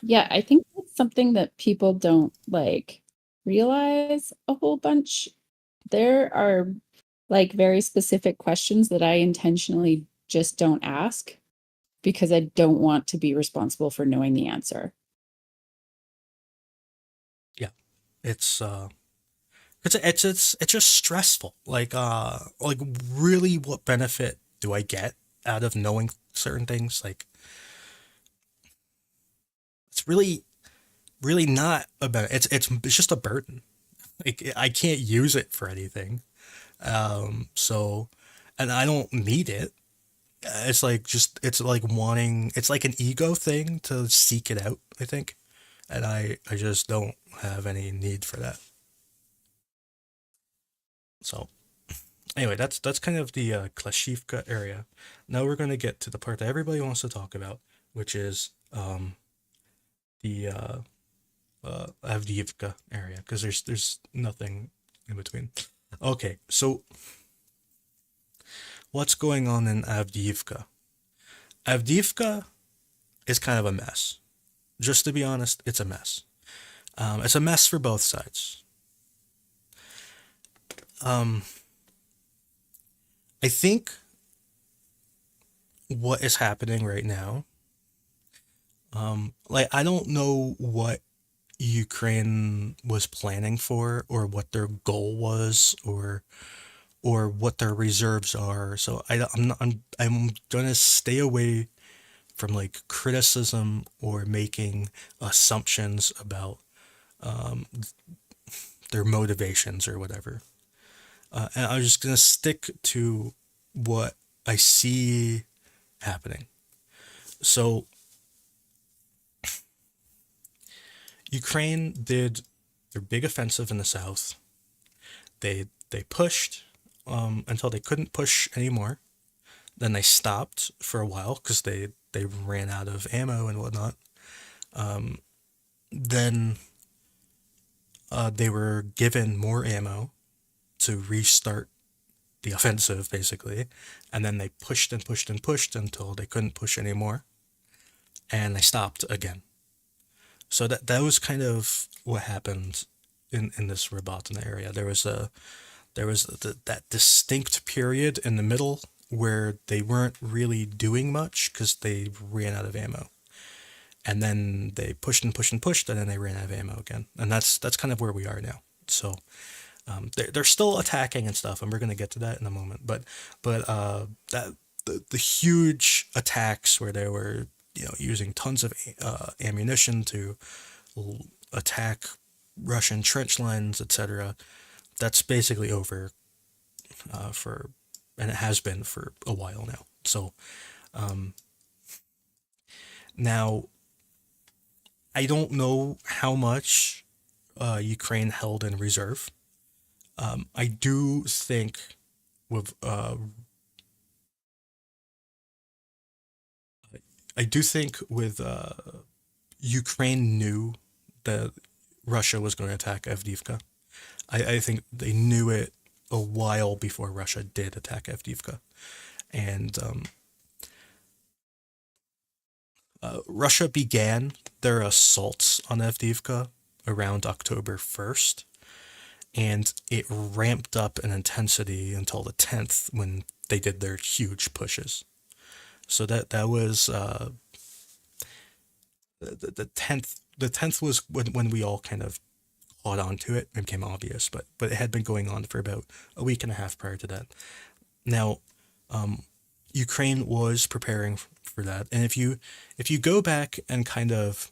Speaker 2: Yeah, I think that's something that people don't like realize a whole bunch. There are like very specific questions that I intentionally just don't ask because I don't want to be responsible for knowing the answer.
Speaker 1: Yeah, it's it's just stressful. Like really, what benefit do I get out of knowing certain things? Like it's really not about it's just a burden. Like I can't use it for anything. So, and I don't need it. It's like just it's like wanting it's like an ego thing to seek it out, I think. And I just don't have any need for that. So anyway, that's kind of the Klashivka area. Now we're going to get to the part that everybody wants to talk about, which is the Avdiivka area, because there's nothing in between. Okay, so what's going on in Avdiivka? Avdiivka is kind of a mess. Just to be honest, it's a mess. It's a mess for both sides. Um, I think what is happening right now, like I don't know what Ukraine was planning for or what their goal was or what their reserves are. So I'm not, I'm gonna stay away from like criticism or making assumptions about their motivations or whatever. And I'm just gonna stick to what I see happening. So Ukraine did their big offensive in the south. They pushed until they couldn't push anymore. Then they stopped for a while because they ran out of ammo and whatnot. Then they were given more ammo to restart the offensive, basically. And then they pushed and pushed and pushed until they couldn't push anymore. And they stopped again. So that was kind of what happened in this Robotyne area. There was that distinct period in the middle where they weren't really doing much because they ran out of ammo, and then they pushed and pushed and pushed, and then they ran out of ammo again, and that's kind of where we are now. So they're still attacking and stuff, and we're gonna get to that in a moment. But that the huge attacks where they were using tons of ammunition to attack Russian trench lines, etc. That's basically over for, and it has been for a while now. So now I don't know how much Ukraine held in reserve. I do think with Ukraine knew that Russia was going to attack Avdiivka. I think they knew it a while before Russia did attack Avdiivka, and Russia began their assaults on Avdiivka around October 1st, and it ramped up in intensity until the 10th when they did their huge pushes. So that was the 10th. The 10th was when we all kind of caught on to it and became obvious, but it had been going on for about a week and a half prior to that. Now, Ukraine was preparing for that, and if you go back and kind of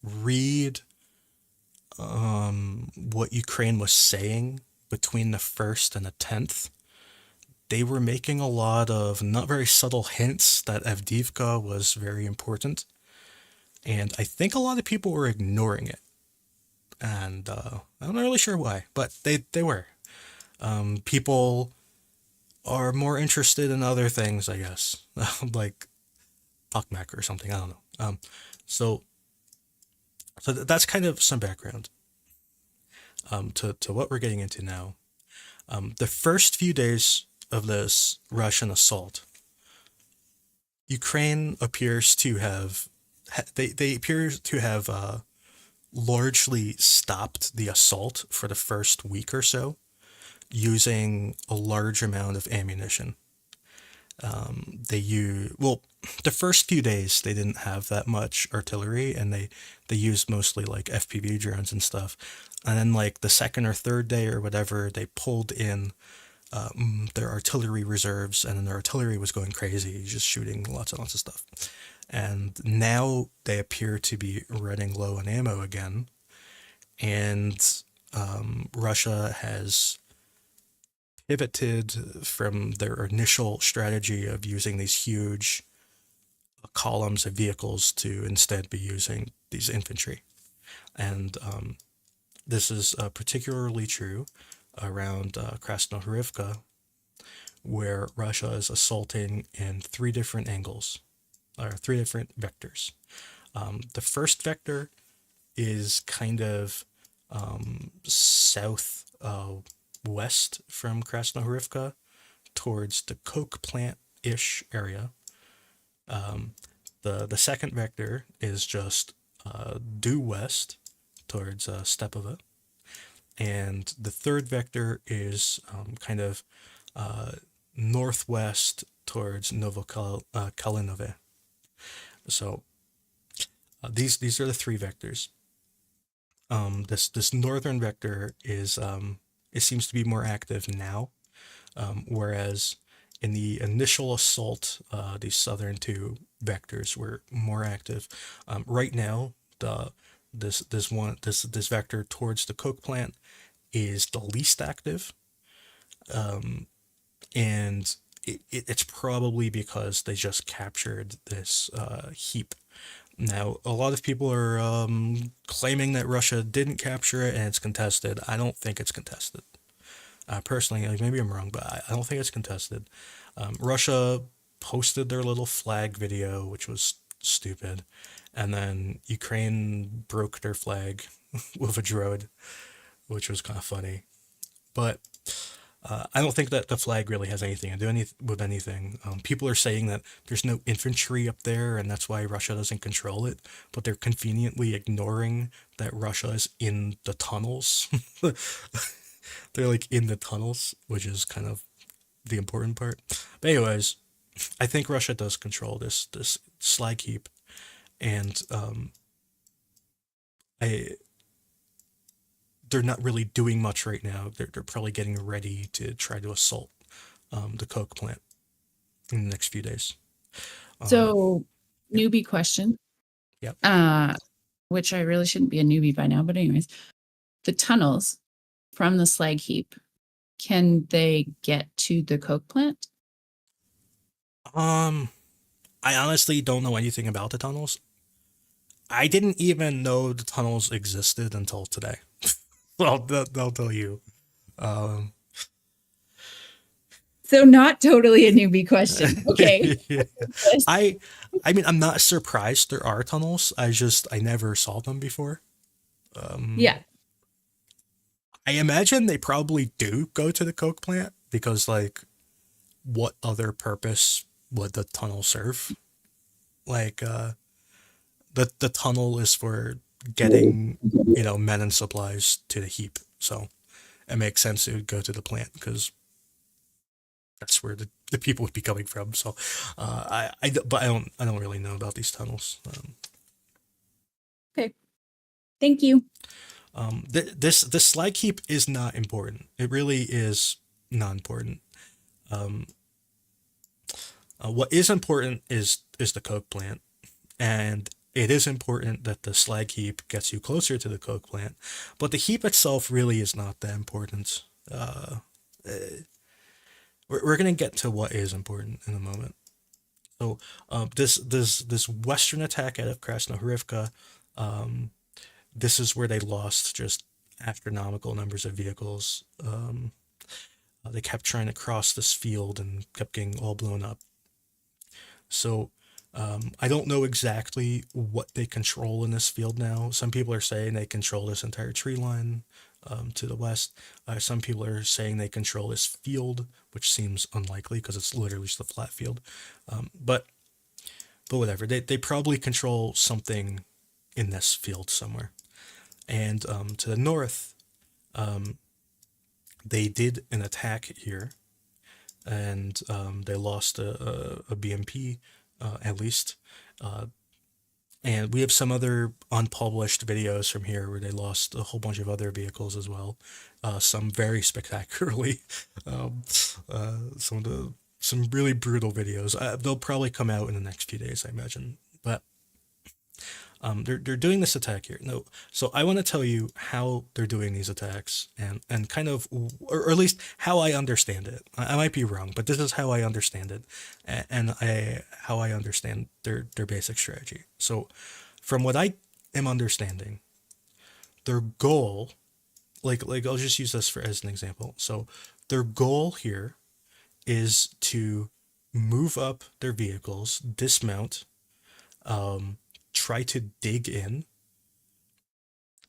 Speaker 1: read what Ukraine was saying between the 1st and the 10th, they were making a lot of not very subtle hints that Avdiivka was very important. And I think a lot of people were ignoring it. And I'm not really sure why, but they were. People are more interested in other things, I guess, like Puckmack or something. I don't know. So that's kind of some background to what we're getting into now. The first few days of this Russian assault, Ukraine appears to have they appear to have largely stopped the assault for the first week or so, using a large amount of ammunition. The first few days they didn't have that much artillery, and they used mostly like FPV drones and stuff. And then like the second or third day or whatever, they pulled in their artillery reserves, and then their artillery was going crazy, just shooting lots and lots of stuff. And now they appear to be running low on ammo again, and Russia has pivoted from their initial strategy of using these huge columns of vehicles to instead be using these infantry. And this is particularly true around Krasnohorivka, where Russia is assaulting in three different angles, or three different vectors. The first vector is kind of south west from Krasnohorivka towards the coke plant ish area. The second vector is just due west towards Stepova. And the third vector is kind of northwest towards Novokalinove. So these are the three vectors. This northern vector is it seems to be more active now, whereas in the initial assault, these southern two vectors were more active. Right now, this vector towards the coke plant is the least active, and it's probably because they just captured this heap. Now, a lot of people are claiming that Russia didn't capture it and it's contested. I don't think it's contested. Personally, like, maybe I'm wrong, but I don't think it's contested. Russia posted their little flag video, which was stupid, and then Ukraine broke their flag with a drone, which was kind of funny. But I don't think that the flag really has anything to do with anything. People are saying that there's no infantry up there, and that's why Russia doesn't control it. But they're conveniently ignoring that Russia is in the tunnels. They're like in the tunnels, which is kind of the important part. But anyways, I think Russia does control this slag heap, and I they're not really doing much right now. They're probably getting ready to try to assault the coke plant in the next few days.
Speaker 2: So,
Speaker 1: Yep.
Speaker 2: newbie question,
Speaker 1: Yep.
Speaker 2: which I really shouldn't be a newbie by now, but anyways, the tunnels from the slag heap, can they get to the coke plant?
Speaker 1: I honestly don't know anything about the tunnels. I didn't even know the tunnels existed until today. Well, they'll tell you. Um,
Speaker 2: So not totally a newbie question. Okay.
Speaker 1: yeah. I I mean, I'm not surprised there are tunnels. I never saw them before. Um,
Speaker 2: Yeah.
Speaker 1: I imagine they probably do go to the coke plant because, like, what other purpose would the tunnel serve? Like, the tunnel is for getting, men and supplies to the heap. So it makes sense it would go to the plant because that's where the people would be coming from. So, but I don't really know about these tunnels.
Speaker 2: Okay. Thank you.
Speaker 1: This slag heap is not important. It really is not important. Um, what is important is the coke plant, and it is important that the slag heap gets you closer to the coke plant, but the heap itself really is not that important. We're gonna get to what is important in a moment. So, this western attack out of Krasnohorivka, um, this is where they lost just astronomical numbers of vehicles. They kept trying to cross this field and kept getting all blown up. So I don't know exactly what they control in this field now. Some people are saying they control this entire tree line to the west. Some people are saying they control this field, which seems unlikely because it's literally just a flat field. But whatever. They probably control something in this field somewhere. And to the north, they did an attack here, and they lost a BMP at least. Uh, and we have some other unpublished videos from here where they lost a whole bunch of other vehicles as well. Some very spectacularly. Um, some really brutal videos. They'll probably come out in the next few days, I imagine. But They're doing this attack here. No, so I want to tell you how they're doing these attacks and kind of, or at least how I understand it. I might be wrong, but this is how I understand it, and I how I understand their basic strategy. So, from what I am understanding, their goal, like I'll just use this for as an example. So, their goal here is to move up their vehicles, dismount, try to dig in,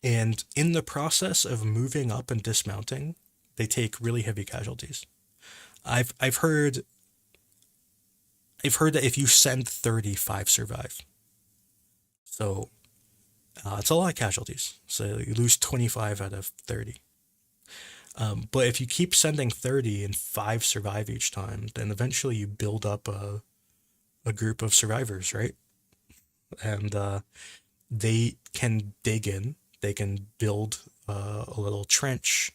Speaker 1: and in the process of moving up and dismounting, they take really heavy casualties. I've I've heard I've heard that if you send 35 survive. So it's a lot of casualties. So you lose 25 out of 30. But if you keep sending 30 and 5 survive each time, then eventually you build up a group of survivors, right? And they can dig in, they can build a little trench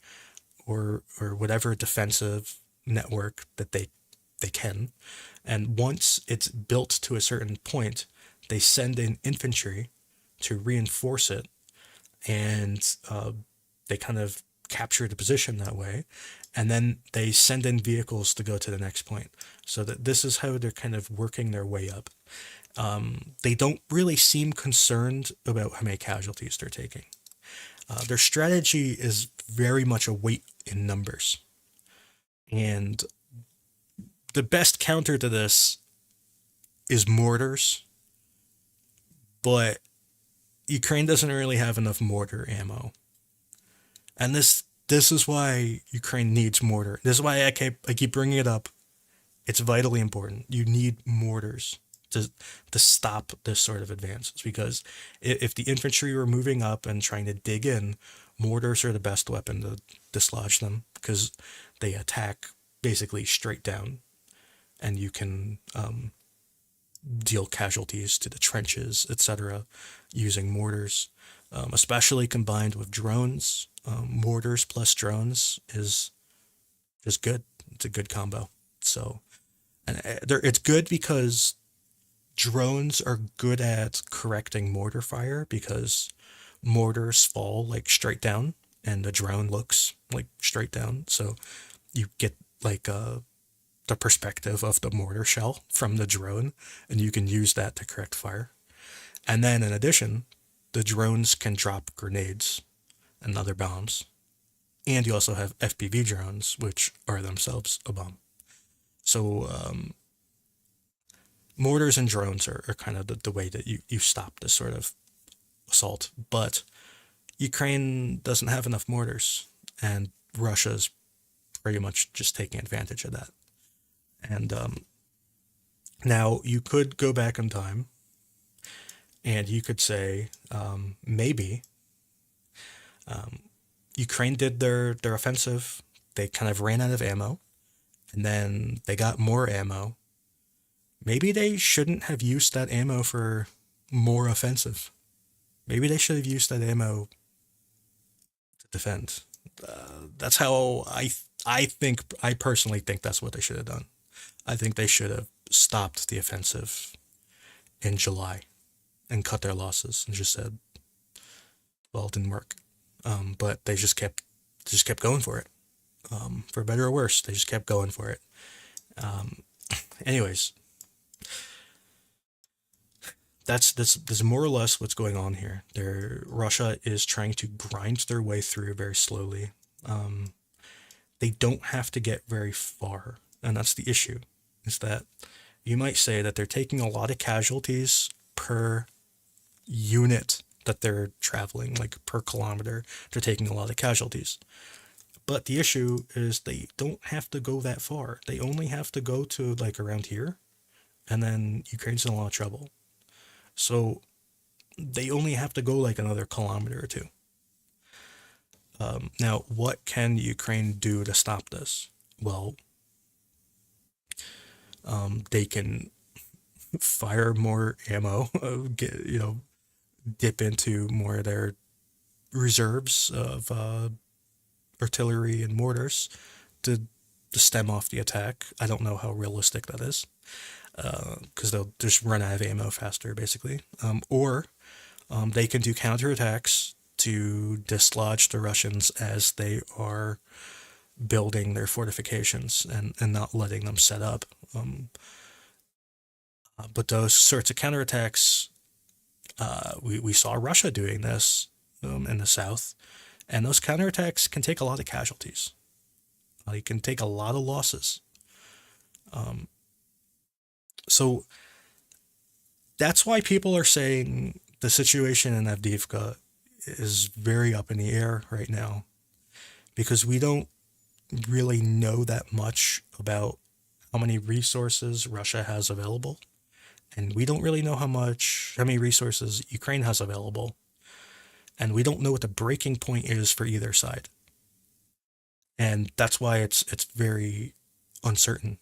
Speaker 1: or whatever defensive network that they can. And once it's built to a certain point, they send in infantry to reinforce it, and they kind of capture the position that way. And then they send in vehicles to go to the next point. So that this is how they're kind of working their way up. They don't really seem concerned about how many casualties they're taking. Their strategy is very much a weight in numbers. And the best counter to this is mortars, but Ukraine doesn't really have enough mortar ammo. And this is why Ukraine needs mortar. This is why I keep bringing it up. It's vitally important. You need mortars to stop this sort of advance. It's because if the infantry were moving up and trying to dig in, mortars are the best weapon to dislodge them because they attack basically straight down, and you can deal casualties to the trenches, etc., using mortars. Especially combined with drones, mortars plus drones is just good. It's a good combo. So, and it's good because drones are good at correcting mortar fire because mortars fall like straight down and the drone looks like straight down. So you get like the perspective of the mortar shell from the drone, and you can use that to correct fire. And then in addition, the drones can drop grenades and other bombs. And you also have FPV drones, which are themselves a bomb. So mortars and drones are kind of the way that you stop this sort of assault. But Ukraine doesn't have enough mortars, and Russia's pretty much just taking advantage of that. And now you could go back in time and you could say maybe Ukraine did their offensive. They kind of ran out of ammo, and then they got more ammo. Maybe they shouldn't have used that ammo for more offensive. Maybe they should have used that ammo to defend. That's how I personally think that's what they should have done. I think they should have stopped the offensive in July and cut their losses and just said, well, it didn't work. But they just kept going for it. For better or worse, they just kept going for it. Anyways, that's more or less what's going on here. Russia is trying to grind their way through very slowly. They don't have to get very far, and that's the issue. Is that you might say that they're taking a lot of casualties per unit that they're traveling, like per kilometer, they're taking a lot of casualties. But the issue is they don't have to go that far. They only have to go to like around here, and then Ukraine's in a lot of trouble. So they only have to go like another kilometer or two. Now, what can Ukraine do to stop this? Well, they can fire more ammo, dip into more of their reserves of artillery and mortars to stem off the attack. I don't know how realistic that is because they'll just run out of ammo faster, basically. Or They can do counterattacks to dislodge the Russians as they are building their fortifications and not letting them set up. But those sorts of counterattacks, we saw Russia doing this in the south, and those counterattacks can take a lot of casualties. They can take a lot of losses. So that's why people are saying the situation in Avdiivka is very up in the air right now, because we don't really know that much about how many resources Russia has available, and we don't really know how many resources Ukraine has available, and we don't know what the breaking point is for either side, and that's why it's very uncertain.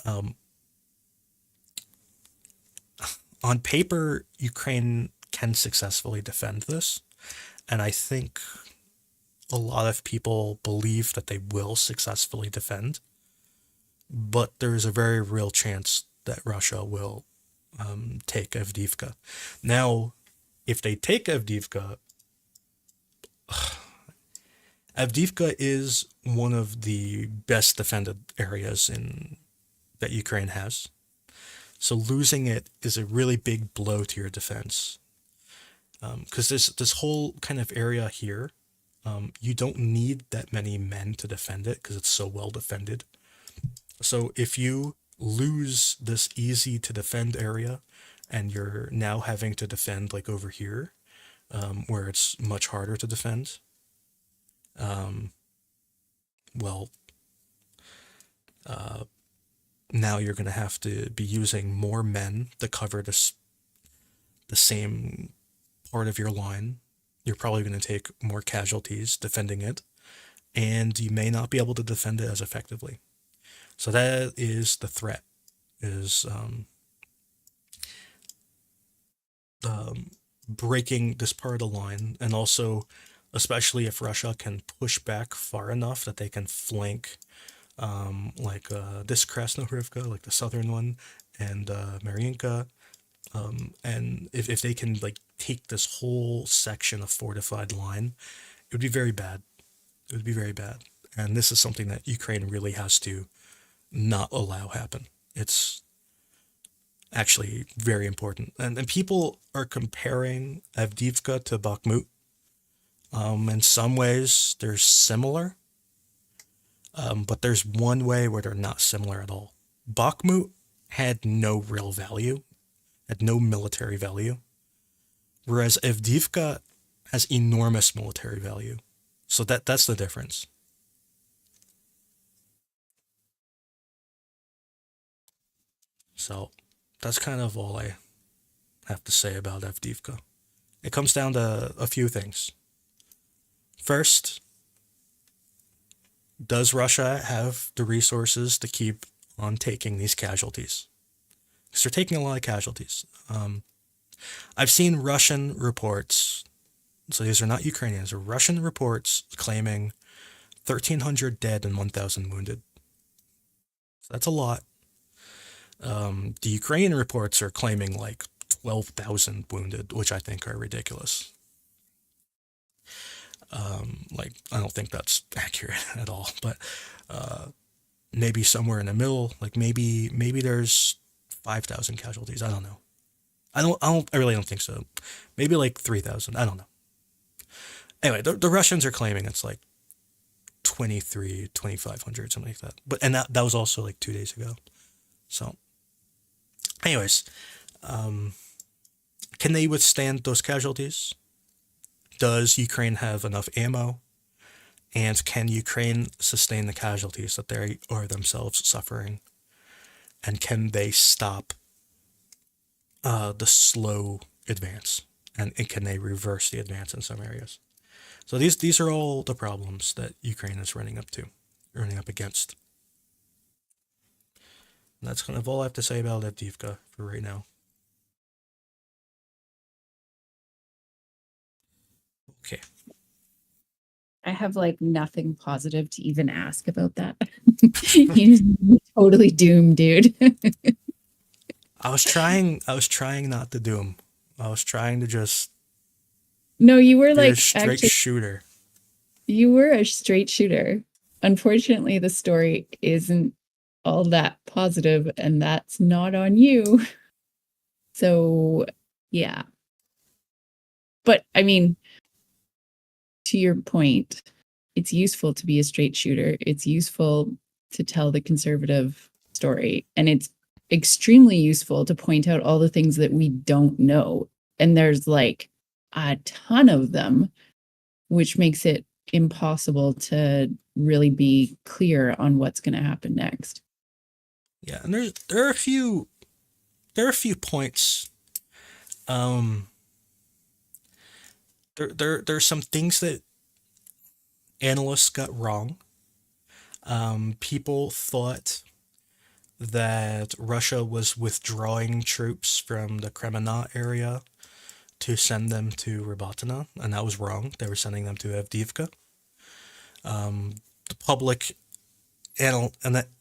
Speaker 1: Um, on paper, Ukraine can successfully defend this, and I think a lot of people believe that they will successfully defend, but there's a very real chance that Russia will take Avdiivka. Now, if they take Avdiivka, Avdiivka is one of the best defended areas in that Ukraine has. So losing it is a really big blow to your defense. Because this whole kind of area here, you don't need that many men to defend it because it's so well defended. So if you lose this easy to defend area, and you're now having to defend like over here, where it's much harder to defend, well, now you're going to have to be using more men to cover the same part of your line. You're probably going to take more casualties defending it, and you may not be able to defend it as effectively. So that is the threat, is breaking this part of the line, and also, especially if Russia can push back far enough that they can flank this Krasnohorivka, like the southern one, and Mariinka, and if they can like take this whole section of fortified line, it would be very bad. It would be very bad, and this is something that Ukraine really has to not allow happen. It's actually very important, and people are comparing Avdiivka to Bakhmut. In some ways, they're similar, but there's one way where they're not similar at all. Bakhmut had no real value, had no military value, whereas Avdiivka has enormous military value. So that's the difference. So that's kind of all I have to say about Avdiivka. It comes down to a few things. First, does Russia have the resources to keep on taking these casualties? Because they're taking a lot of casualties. I've seen Russian reports, so these are not Ukrainians, they're Russian reports claiming 1,300 dead and 1,000 wounded. So that's a lot. The Ukrainian reports are claiming like 12,000 wounded, which I think are ridiculous. I don't think that's accurate at all, but maybe somewhere in the middle, like maybe there's 5,000 casualties. I don't know. I really don't think so. Maybe like 3,000. I don't know. Anyway, the Russians are claiming it's like 2,500, something like that. But and that was also like 2 days ago. So, anyways, can they withstand those casualties? Does Ukraine have enough ammo? And can Ukraine sustain the casualties that they are themselves suffering? And can they stop the slow advance? And can they reverse the advance in some areas? So these are all the problems that Ukraine is running up against. And that's kind of all I have to say about Avdiivka for right now. Okay.
Speaker 2: I have like nothing positive to even ask about that. You're totally doomed, dude.
Speaker 1: I was trying not to do them, I was trying to just
Speaker 2: No, you were
Speaker 1: be a
Speaker 2: like
Speaker 1: straight
Speaker 2: actually
Speaker 1: shooter.
Speaker 2: you were a straight shooter. Unfortunately, the story isn't all that positive, and that's not on you. So, yeah. But I mean, to your point, it's useful to be a straight shooter. It's useful to tell the conservative story. And it's extremely useful to point out all the things that we don't know. And there's like a ton of them, which makes it impossible to really be clear on what's going to happen next.
Speaker 1: Yeah, and there are a few points. Um, there's some things that analysts got wrong. People thought that Russia was withdrawing troops from the Kremenna area to send them to Robotyne, and that was wrong. They were sending them to Avdiivka. The public and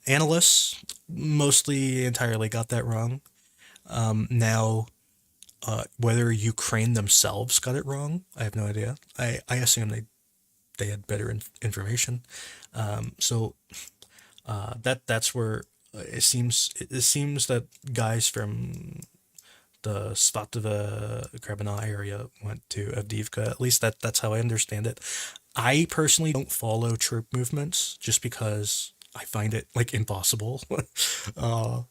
Speaker 1: analysts mostly entirely got that wrong. Now, whether Ukraine themselves got it wrong, I have no idea. I assume they had better information. So that's where it seems that guys from the Svatova Krebana area went to Avdiivka. At least that's how I understand it. I personally don't follow troop movements just because I find it like impossible. uh,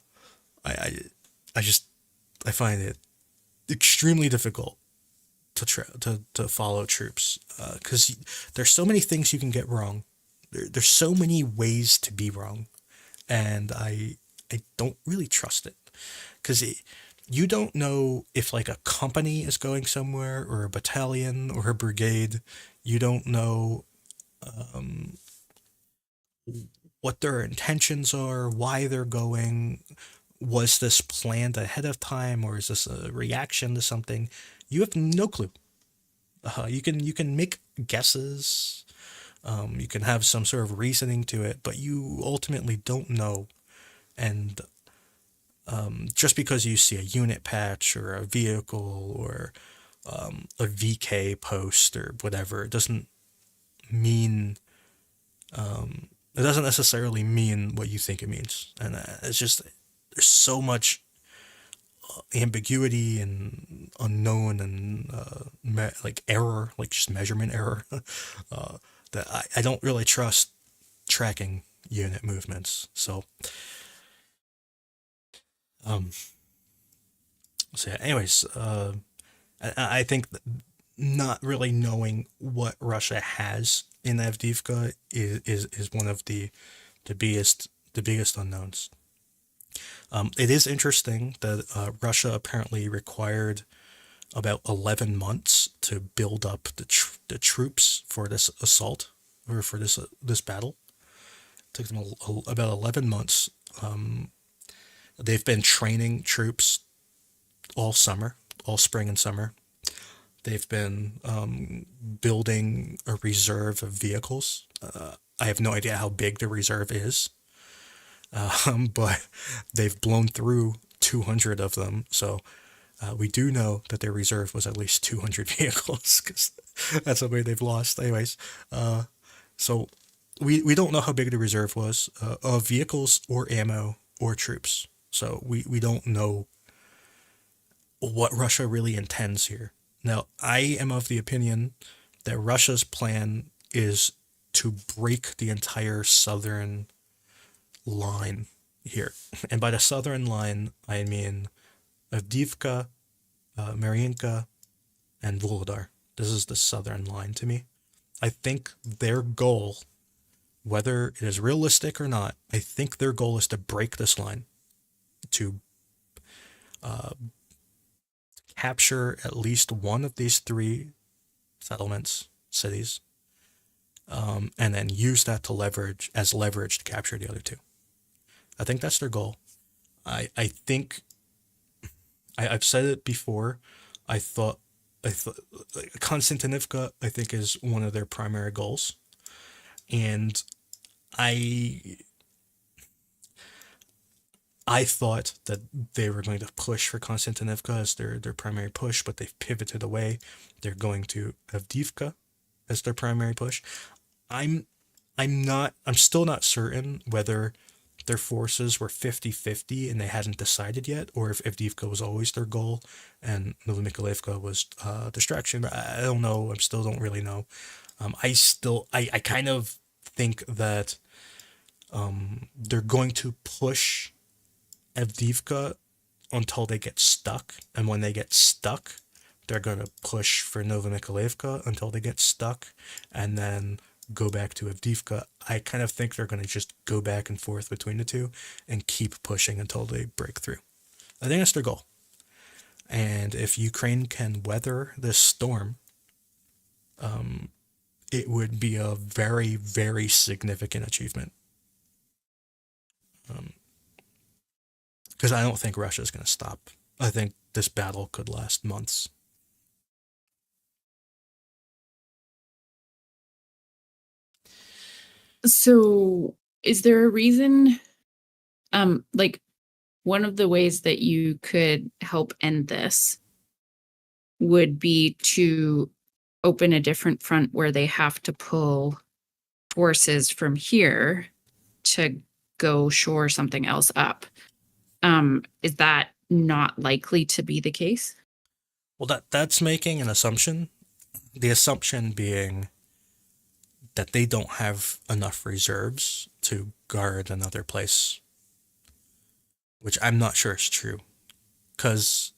Speaker 1: I, I I just I find it extremely difficult to follow troops because there's so many things you can get wrong. There's so many ways to be wrong, and I don't really trust it because you don't know if like a company is going somewhere or a battalion or a brigade. You don't know what their intentions are, why they're going. Was this planned ahead of time or is this a reaction to something? You have no clue. You can make guesses. You can have some sort of reasoning to it, but you ultimately don't know. And just because you see a unit patch or a vehicle or a VK post or whatever, mean it doesn't necessarily mean what you think it means. And it's just there's so much ambiguity and unknown and like error, like just measurement error, uh, that I don't really trust tracking unit movements. So, um, so yeah, anyways, I think not really knowing what Russia has in Avdiivka is one of the biggest unknowns. It is interesting that Russia apparently required about 11 months to build up the troops for this assault or for this battle. It took them about 11 months. They've been training troops all summer, all spring and summer. They've been building a reserve of vehicles. I have no idea how big the reserve is, but they've blown through 200 of them. So we do know that their reserve was at least 200 vehicles because that's how many they've lost. Anyways, so we don't know how big the reserve was of vehicles or ammo or troops. So we don't know what Russia really intends here. Now, I am of the opinion that Russia's plan is to break the entire southern line here. And by the southern line, I mean Avdiivka, Mariinka, and Volodar. This is the southern line to me. I think their goal, whether it is realistic or not, I think their goal is to break this line, to capture at least one of these three settlements, cities, and then use that to leverage to capture the other two. I think that's their goal. I think I've said it before. I thought I thought like, Konstantinivka I think is one of their primary goals, and I I thought that they were going to push for Konstantinivka as their primary push, but they've pivoted away. They're going to Avdiivka as their primary push. I'm I'm still not certain whether their forces were 50-50 and they hadn't decided yet, or if Avdiivka was always their goal and Novomykolivka was distraction. I don't know. I still don't really know. I kind of think that they're going to push Avdiivka until they get stuck, and when they get stuck, they're going to push for Novomykolivka until they get stuck, and then go back to Avdiivka. I kind of think they're going to just go back and forth between the two and keep pushing until they break through. I think that's their goal. And if Ukraine can weather this storm, it would be a very, very significant achievement. Because I don't think Russia is going to stop. I think this battle could last months.
Speaker 2: So, is there a reason? Like one of the ways that you could help end this would be to open a different front where they have to pull forces from here to go shore something else up. Is that not likely to be the case?
Speaker 1: Well, that's making an assumption. The assumption being that they don't have enough reserves to guard another place, which I'm not sure is true. Because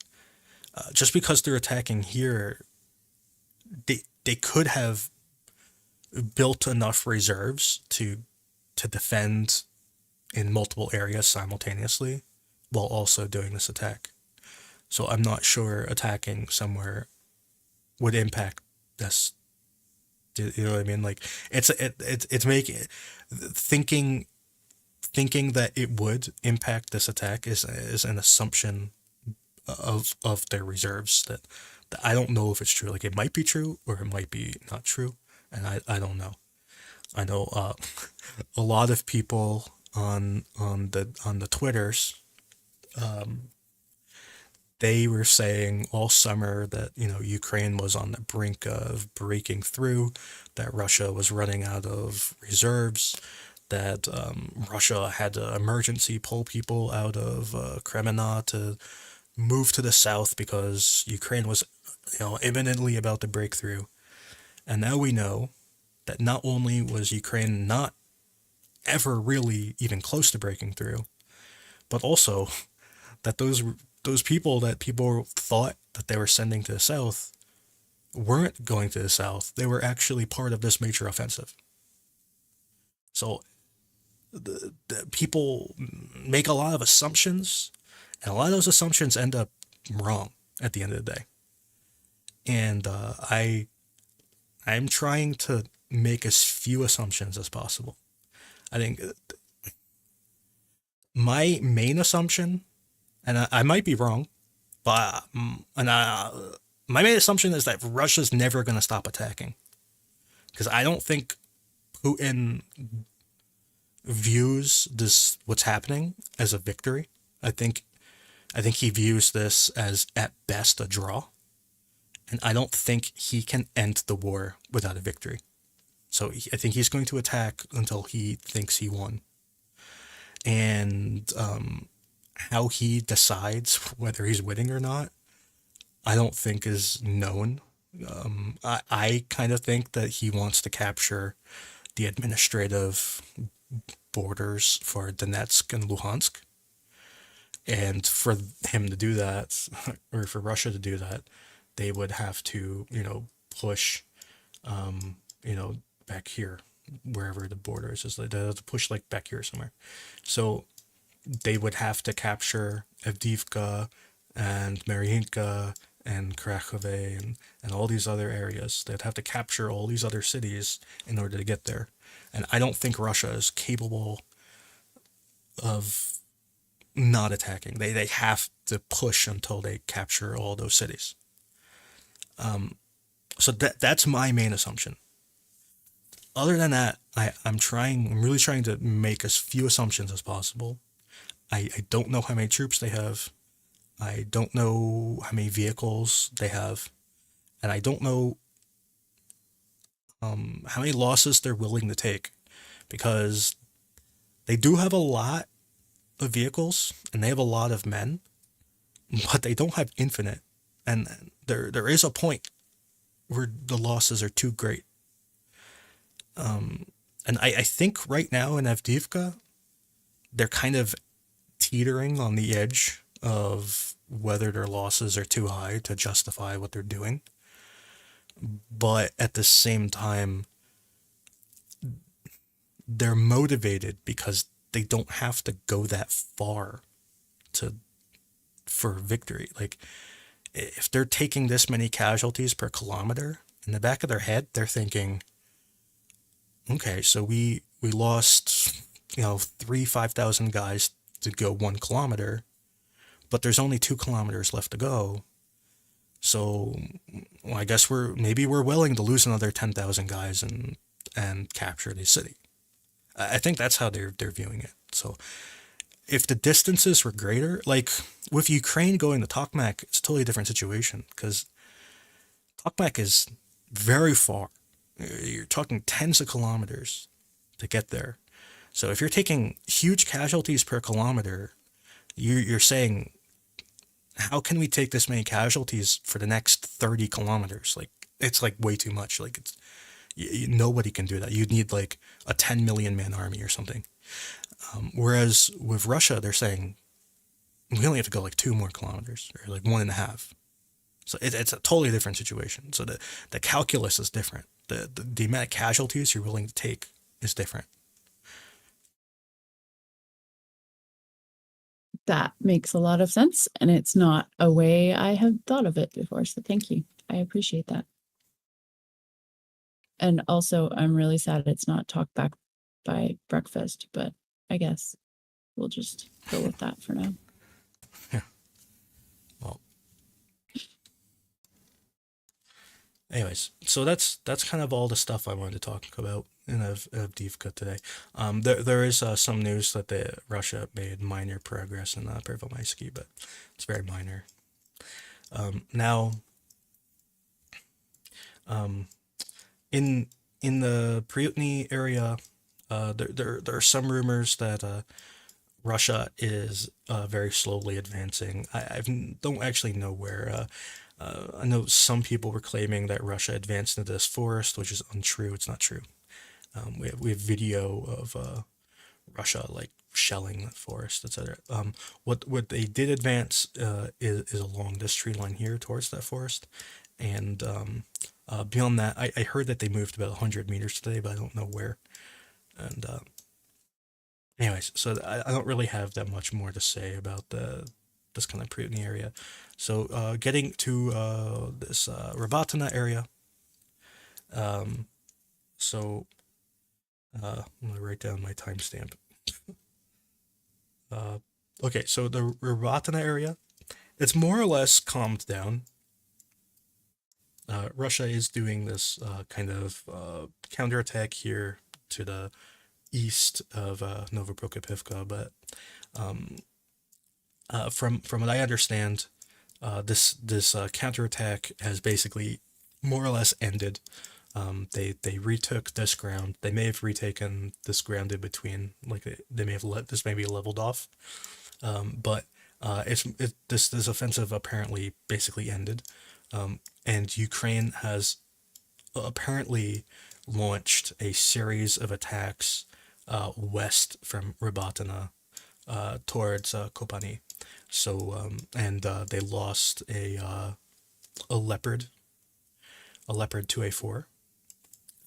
Speaker 1: just because they're attacking here, they could have built enough reserves to defend in multiple areas simultaneously while also doing this attack. So I'm not sure attacking somewhere would impact this. You know what I mean? Like it's making thinking thinking that it would impact this attack is an assumption of their reserves that I don't know if it's true. Like it might be true or it might be not true, and I don't know. I know a lot of people on the Twitters, they were saying all summer that Ukraine was on the brink of breaking through, that Russia was running out of reserves, that Russia had to emergency pull people out of Kremena to move to the south because Ukraine was imminently about to break through. And now we know that not only was Ukraine not ever really even close to breaking through, but also that those people that people thought that they were sending to the south weren't going to the south. They were actually part of this major offensive. So the people make a lot of assumptions, and a lot of those assumptions end up wrong at the end of the day. And I'm trying to make as few assumptions as possible. I think my main assumption, and I might be wrong, but my main assumption is that Russia's never going to stop attacking, because I don't think Putin views this what's happening as a victory. I think he views this as at best a draw, and I don't think he can end the war without a victory. So I think he's going to attack until he thinks he won. And how he decides whether he's winning or not, I don't think is known. I kind of think that he wants to capture the administrative borders for Donetsk and Luhansk. And for him to do that, or for Russia to do that, they would have to, push, back here, wherever the border is. They have to push like back here somewhere. So they would have to capture Avdiivka and Mariinka and Krakow and all these other areas. They'd have to capture all these other cities in order to get there. And I don't think Russia is capable of not attacking. They have to push until they capture all those cities. So that's my main assumption. Other than that, I'm really trying to make as few assumptions as possible. I don't know how many troops they have. I don't know how many vehicles they have, and I don't know how many losses they're willing to take, because they do have a lot of vehicles and they have a lot of men, but they don't have infinite. And there is a point where the losses are too great. And I think right now in Avdiivka, they're kind of teetering on the edge of whether their losses are too high to justify what they're doing. But at the same time, they're motivated because they don't have to go that far to for victory. Like, if they're taking this many casualties per kilometer, in the back of their head, they're thinking, okay, so we lost, 3-5,000 guys to go 1 kilometer, but there's only 2 kilometers left to go. So, well, I guess we're willing to lose another 10,000 guys and capture the city. I think that's how they're viewing it. So if the distances were greater, like with Ukraine going to Tokmak, it's a totally different situation, because Tokmak is very far. You're talking tens of kilometers to get there. So if you're taking huge casualties per kilometer, you're saying, how can we take this many casualties for the next 30 kilometers? Like, it's like way too much. Like, nobody can do that. You'd need like a 10 million man army or something. Whereas with Russia, they're saying we only have to go like 2 more kilometers, or like 1.5. So it's a totally different situation. So the calculus is different. The amount of casualties you're willing to take is different.
Speaker 2: That makes a lot of sense, and it's not a way I had thought of it before. So thank you. I appreciate that. And also, I'm really sad it's not talk back by breakfast, but I guess we'll just go with that for now.
Speaker 1: Yeah. Well, anyways, so that's kind of all the stuff I wanted to talk about in Avdiivka today. There is some news that Russia made minor progress in Pervomaisky, but it's very minor. Now, in the Pryiutne area, there are some rumors that Russia is very slowly advancing. I don't actually know where. I know some people were claiming that Russia advanced into this forest, which is untrue. It's not true. We have video of Russia like shelling the forest, etc. What they did advance is along this tree line here towards that forest, and beyond that, I heard that they moved about 100 meters today, but I don't know where. And anyways, so I don't really have that much more to say about this kind of Pryiutne area. So getting to this Robotyne area. So I'm gonna write down my timestamp. Okay, so the Robotyne area, it's more or less calmed down. Russia is doing this kind of counterattack here to the east of Novoprokopivka, but from what I understand, this counterattack has basically more or less ended. They retook this ground. They may have retaken this ground in between. Like they may have let this maybe leveled off, but this offensive apparently basically ended, and Ukraine has apparently launched a series of attacks west from Robotyne towards Kopani. So and they lost a Leopard, a Leopard 2A4,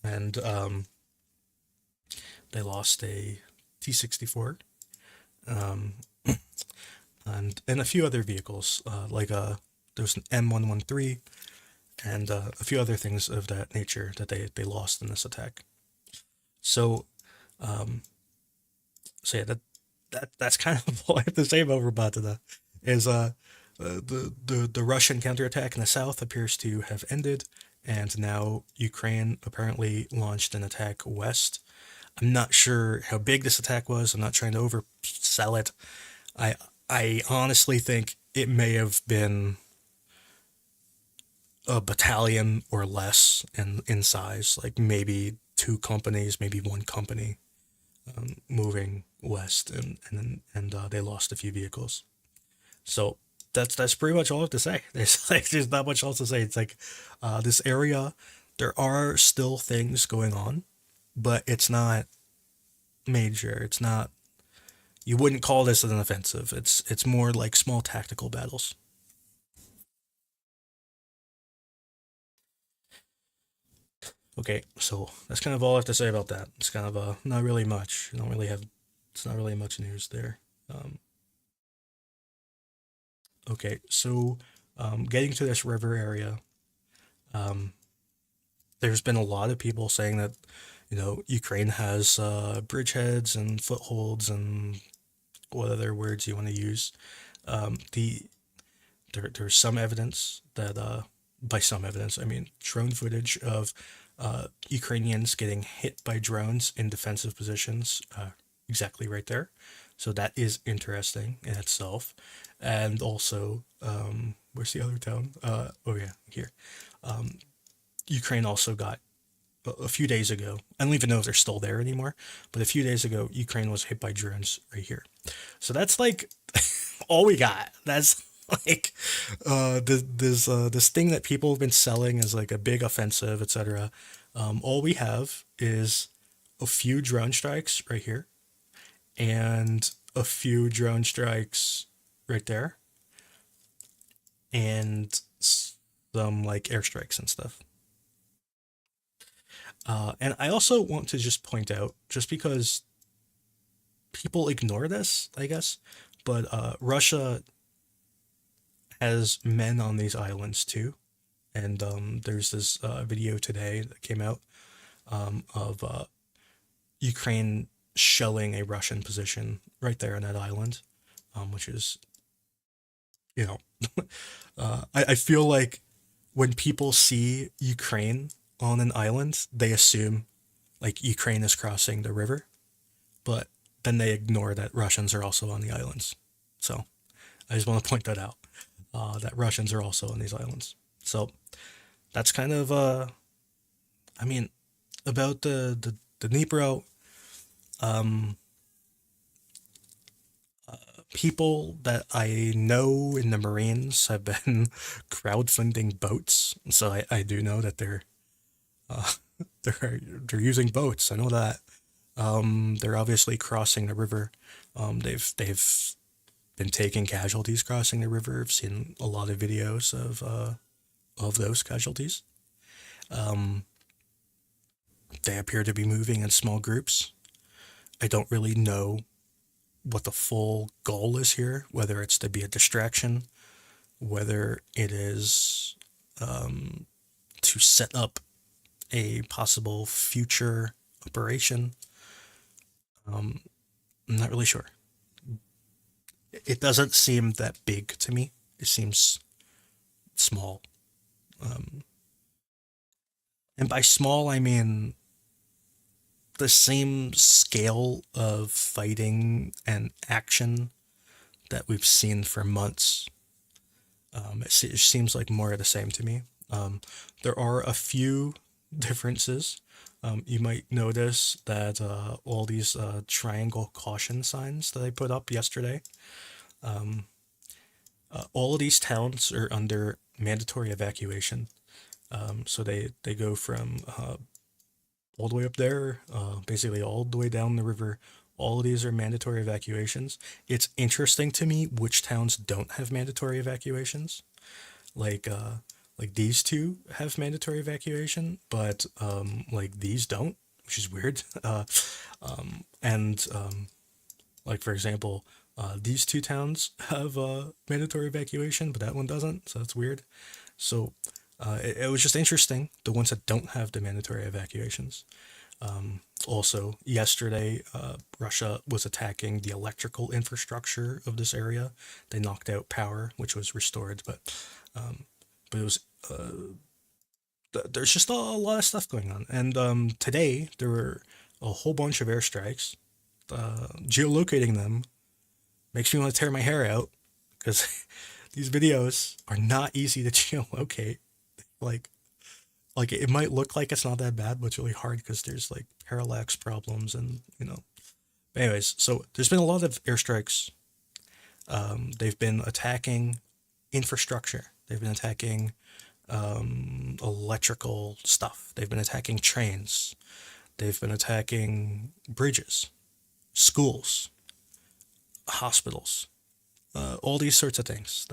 Speaker 1: and they lost a T-64, and a few other vehicles like there was an M113 and a few other things of that nature that they lost in this attack. So so yeah, that's kind of all I have to say about Robotyne. Is the Russian counterattack in the south appears to have ended, and now Ukraine apparently launched an attack west. I'm not sure how big this attack was. I'm not trying to oversell it. I I honestly think it may have been a battalion or less in size, like maybe two companies, maybe one company moving west, and they lost a few vehicles. So that's pretty much all I have to say. There's not much else to say. It's like this area, there are still things going on, but it's not major. It's not. You wouldn't call this an offensive. It's more like small tactical battles. Okay, so that's kind of all I have to say about that. It's kind of not really much. You don't really have. It's not really much news there. Um, okay, so getting to this river area, um, there's been a lot of people saying that Ukraine has bridgeheads and footholds and what other words you want to use. The there's some evidence that by some evidence I mean drone footage of Ukrainians getting hit by drones in defensive positions, exactly right there. So that is interesting in itself, and also where's the other town? Oh yeah, here. Ukraine also got a few days ago. I don't even know if they're still there anymore, but a few days ago, Ukraine was hit by drones right here. So that's like all we got. That's like this thing that people have been selling as like a big offensive, etc. All we have is a few drone strikes right here and a few drone strikes right there and some like airstrikes and stuff. And I also want to just point out, just because people ignore this, I guess, but Russia has men on these islands too. And there's this video today that came out of Ukraine shelling a Russian position right there on that island, which is, you know, I feel like when people see Ukraine on an island, they assume like Ukraine is crossing the river, but then they ignore that Russians are also on the islands. So I just want to point that out, that Russians are also on these islands. So that's kind of, I mean, about the Dnipro, um, people that I know in the Marines have been crowdfunding boats. So I do know that uh, they're using boats. I know that. They're obviously crossing the river. They've been taking casualties crossing the river. I've seen a lot of videos of those casualties. Um, they appear to be moving in small groups. I don't really know what the full goal is here, whether it's to be a distraction, whether it is to set up a possible future operation. I'm not really sure. It doesn't seem that big to me. It seems small. Um, and by small, I mean the same scale of fighting and action that we've seen for months. It seems like more of the same to me. There are a few differences. You might notice that all these triangle caution signs that I put up yesterday, all of these towns are under mandatory evacuation. So they go from all the way up there, basically all the way down the river. All of these are mandatory evacuations. It's interesting to me which towns don't have mandatory evacuations. Like like these two have mandatory evacuation, but like these don't, which is weird. And like for example, these two towns have mandatory evacuation, but that one doesn't. So that's weird. So it was just interesting, the ones that don't have the mandatory evacuations. Also, yesterday, Russia was attacking the electrical infrastructure of this area. They knocked out power, which was restored, but it was there's just a lot of stuff going on. And today there were a whole bunch of airstrikes. Geolocating them Makes me want to tear my hair out because these videos are not easy to geolocate. Like, like it might look like it's not that bad, but it's really hard because there's like parallax problems and Anyways, so there's been a lot of airstrikes. They've been attacking infrastructure. They've been attacking electrical stuff. They've been attacking trains. They've been attacking bridges, schools, hospitals, all these sorts of things.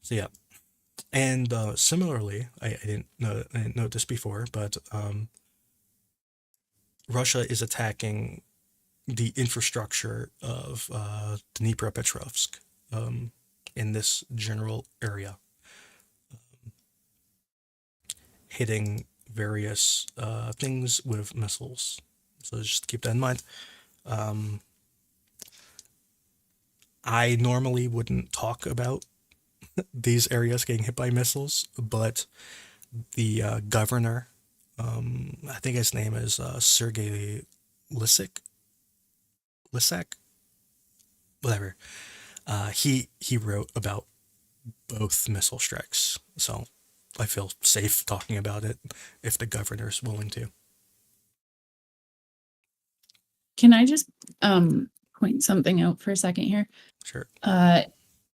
Speaker 1: So yeah, and similarly, I didn't know this before, but Russia is attacking the infrastructure of Dnipropetrovsk in this general area, hitting various things with missiles. So just keep that in mind. I normally wouldn't talk about these areas getting hit by missiles, but the governor, I think his name is Sergei Lysak, Lysak, whatever. He wrote about both missile strikes, so I feel safe talking about it if the governor's willing to.
Speaker 2: Can I just point something out for a second here?
Speaker 1: Sure.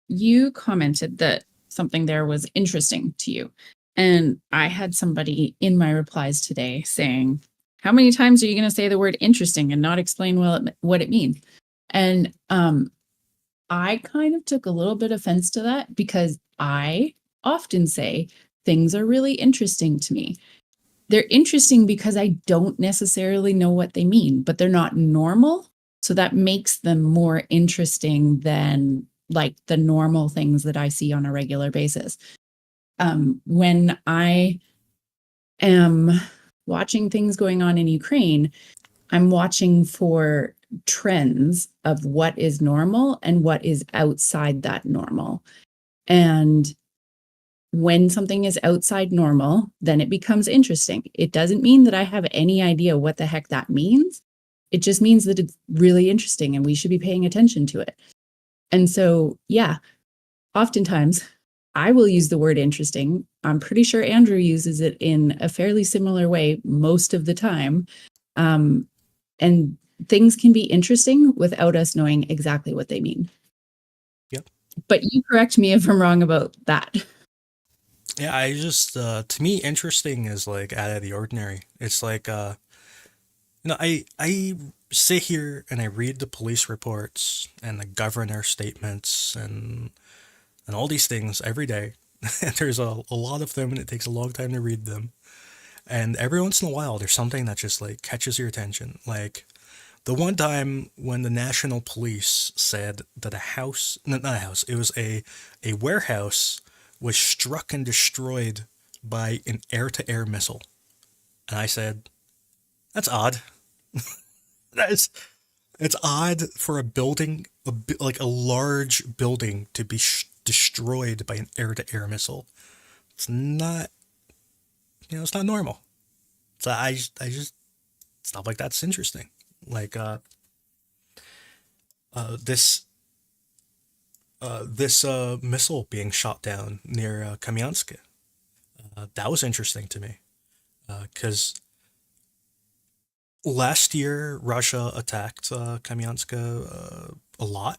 Speaker 2: You commented that something there was interesting to you. And I had somebody in my replies today saying, how many times are you going to say the word interesting and not explain what it means? And I kind of took a little bit offense to that because I often say things are really interesting to me. They're interesting because I don't necessarily know what they mean, but they're not normal. So that makes them more interesting than like the normal things that I see on a regular basis. When I am watching things going on in Ukraine, I'm watching for trends of what is normal and what is outside that normal. And when something is outside normal, then it becomes interesting. It doesn't mean that I have any idea what the heck that means. It just means that it's really interesting and we should be paying attention to it. And so, yeah, oftentimes I will use the word interesting. I'm pretty sure Andrew uses it in a fairly similar way most of the time. And things can be interesting without us knowing exactly what they mean.
Speaker 1: Yep.
Speaker 2: But you correct me if I'm wrong about that.
Speaker 1: Yeah, I just to me interesting is like out of the ordinary. It's like I sit here and I read the police reports and the governor statements and all these things every day. And there's a lot of them and it takes a long time to read them. And every once in a while there's something that just like catches your attention. Like the one time when the national police said that a house, no, not a house, it was a warehouse was struck and destroyed by an air-to-air missile. And I said, that's odd. That is, it's odd for a building, like a large building, to be destroyed by an air-to-air missile. It's not, it's not normal. So I just stuff like that's interesting. Like this missile being shot down near Kamyansk. That was interesting to me because last year Russia attacked Kamyansk a lot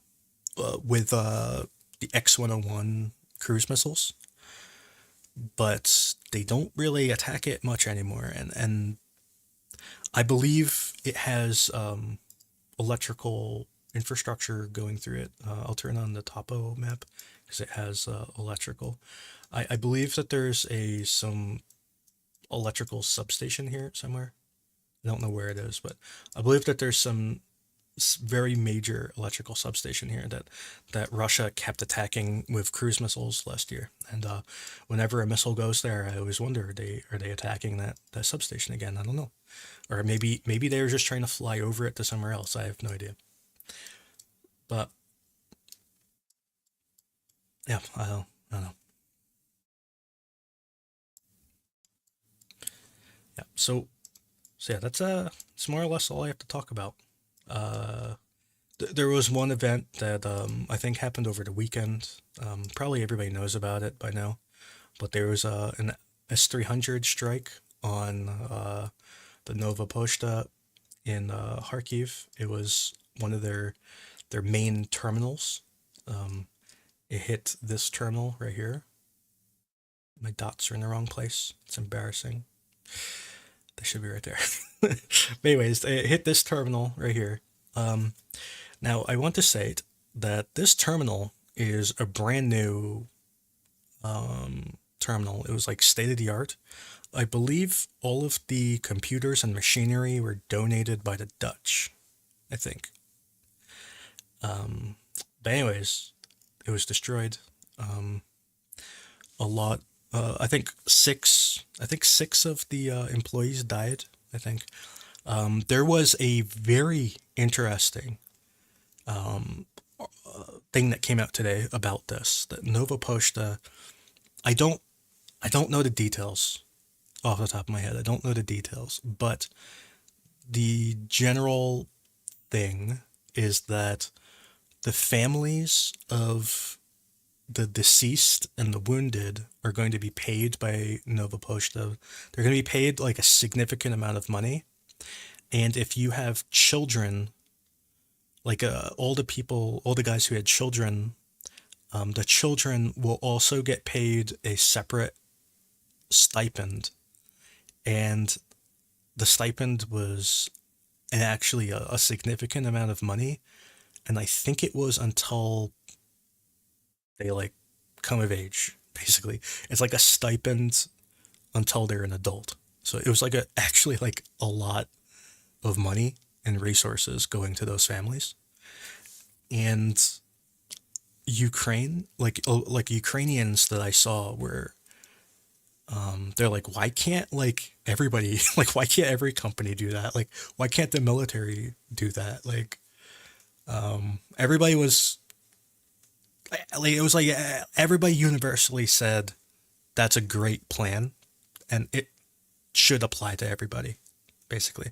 Speaker 1: with the X-101 cruise missiles, but they don't really attack it much anymore. And I believe it has electrical infrastructure going through it. I'll turn on the topo map because it has electrical. I believe that there's some electrical substation here somewhere. I don't know where it is, but I believe that there's some very major electrical substation here that Russia kept attacking with cruise missiles last year. And whenever a missile goes there, I always wonder, are they attacking that substation again? I don't know. Or maybe they were just trying to fly over it to somewhere else. I have no idea. But yeah, I don't know. Yeah. So yeah, that's more or less all I have to talk about. Uh, there was one event that I think happened over the weekend. Probably everybody knows about it by now, but there was an S-300 strike on the Nova Poshta in Kharkiv. It was one of their main terminals. It hit this terminal right here. My dots are in the wrong place. It's embarrassing. They should be right there. But anyways, it hit this terminal right here. Um, Now, I want to say that this terminal is a brand new terminal. It was like state of the art. I believe all of the computers and machinery were donated by the Dutch, I think. But anyways, it was destroyed. A lot. I think six of the employees died. I think there was a very interesting thing that came out today about this. That Nova Poshta. I don't. I don't know the details off the top of my head. I don't know the details, but the general thing is that the families of the deceased and the wounded are going to be paid by Nova Poshta. They're going to be paid like a significant amount of money. And if you have children, like all the people, all the guys who had children, the children will also get paid a separate stipend. And the stipend was actually a significant amount of money. And I think it was until they like come of age, basically. It's like a stipend until they're an adult. So it was like actually like a lot of money and resources going to those families. And Ukraine, like Ukrainians that I saw were they're like, why can't like everybody like why can't every company do that? Like why can't the military do that? Like everybody was like it was like everybody universally said that's a great plan and it should apply to everybody, basically.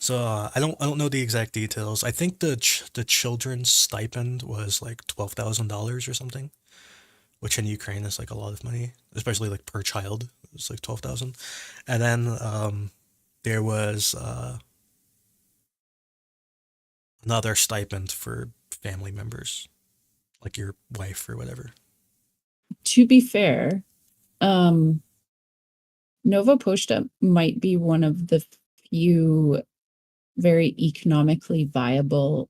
Speaker 1: So I don't know the exact details. I think the children's stipend was like $12,000 or something, which in Ukraine is like a lot of money, especially like per child. It's like 12,000, and then there was another stipend for family members, like your wife or whatever.
Speaker 2: To be fair, um, Nova Poshta might be one of the few very economically viable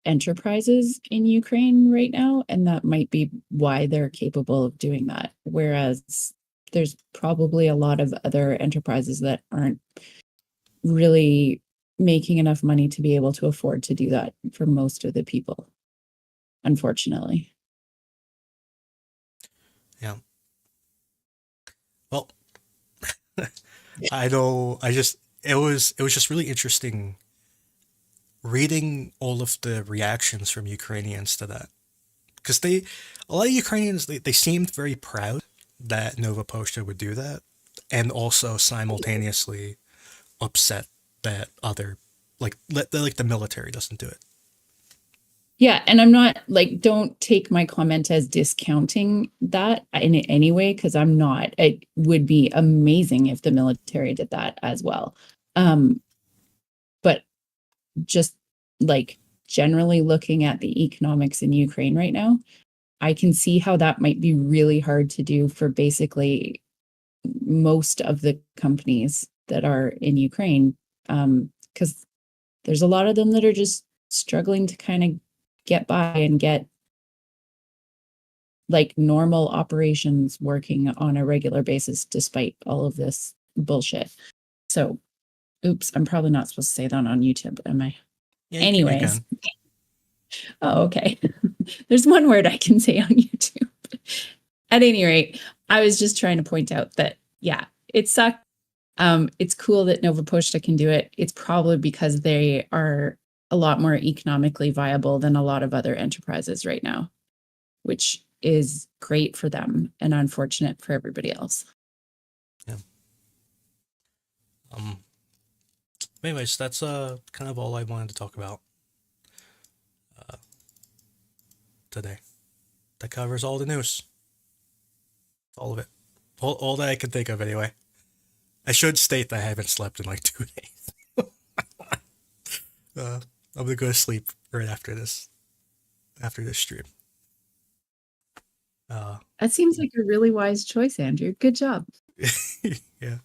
Speaker 2: enterprises in Ukraine right now, and that might be why they're capable of doing that. Whereas there's probably a lot of other enterprises that aren't really making enough money to be able to afford to do that for most of the people, unfortunately.
Speaker 1: Yeah. Well, I know. It was just really interesting reading all of the reactions from Ukrainians to that because a lot of Ukrainians they seemed very proud that Nova Poshta would do that, and also simultaneously upset that other like the military doesn't do it.
Speaker 2: Yeah, and I'm not like, don't take my comment as discounting that in any way, because I'm not. It would be amazing if the military did that as well. But just like generally looking at the economics in Ukraine right now, I can see how that might be really hard to do for basically most of the companies that are in Ukraine. Because there's a lot of them that are just struggling to kind of get by and get like normal operations working on a regular basis despite all of this bullshit. So, oops, I'm probably not supposed to say that on YouTube, am I?
Speaker 1: Yeah, you
Speaker 2: Anyways.
Speaker 1: can.
Speaker 2: Oh, okay. There's one word I can say on YouTube. At any rate, I was just trying to point out that, yeah, it sucked. It's cool that Nova Poshta can do it. It's probably because they are a lot more economically viable than a lot of other enterprises right now, which is great for them and unfortunate for everybody else.
Speaker 1: Yeah. Um, anyways, that's kind of all I wanted to talk about today. That covers all the news, all of it, all that I can think of anyway. I should state that I haven't slept in like 2 days. Uh, I'm gonna go to sleep right after this stream. Uh,
Speaker 2: That seems like a really wise choice, Andrew. Good job.
Speaker 1: yeah,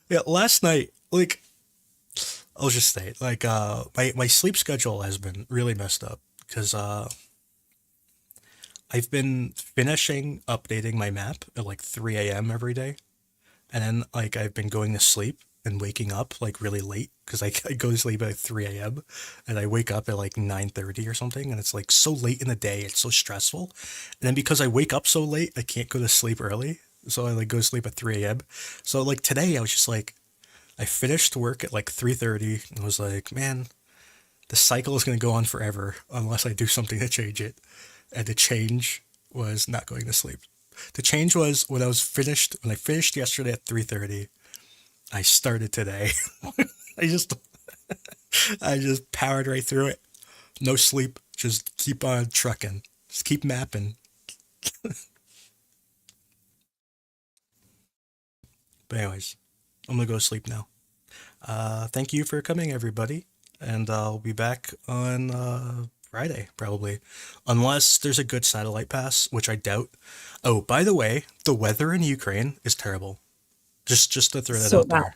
Speaker 1: yeah. Last night, like, I'll just state, like, my sleep schedule has been really messed up because I've been finishing updating my map at like 3 a.m. every day, and then like I've been going to sleep and waking up like really late because I go to sleep at like 3 a.m. and I wake up at like 9:30 or something, and it's like so late in the day, it's so stressful. And then because I wake up so late, I can't go to sleep early, so I like go to sleep at 3 a.m. So like today, I was just like, I finished work at like 3:30 and was like, man, the cycle is going to go on forever unless I do something to change it. And the change was not going to sleep. The change was when I finished yesterday at 3:30, I started today. I just I just powered right through it. No sleep, just keep on trucking. Just keep mapping. But anyways, I'm gonna go to sleep now. Thank you for coming, everybody, and I'll be back on Friday probably, unless there's a good satellite pass, which I doubt. Oh, by the way, the weather in Ukraine is terrible. Just to throw that
Speaker 2: So
Speaker 1: out
Speaker 2: bad.
Speaker 1: there.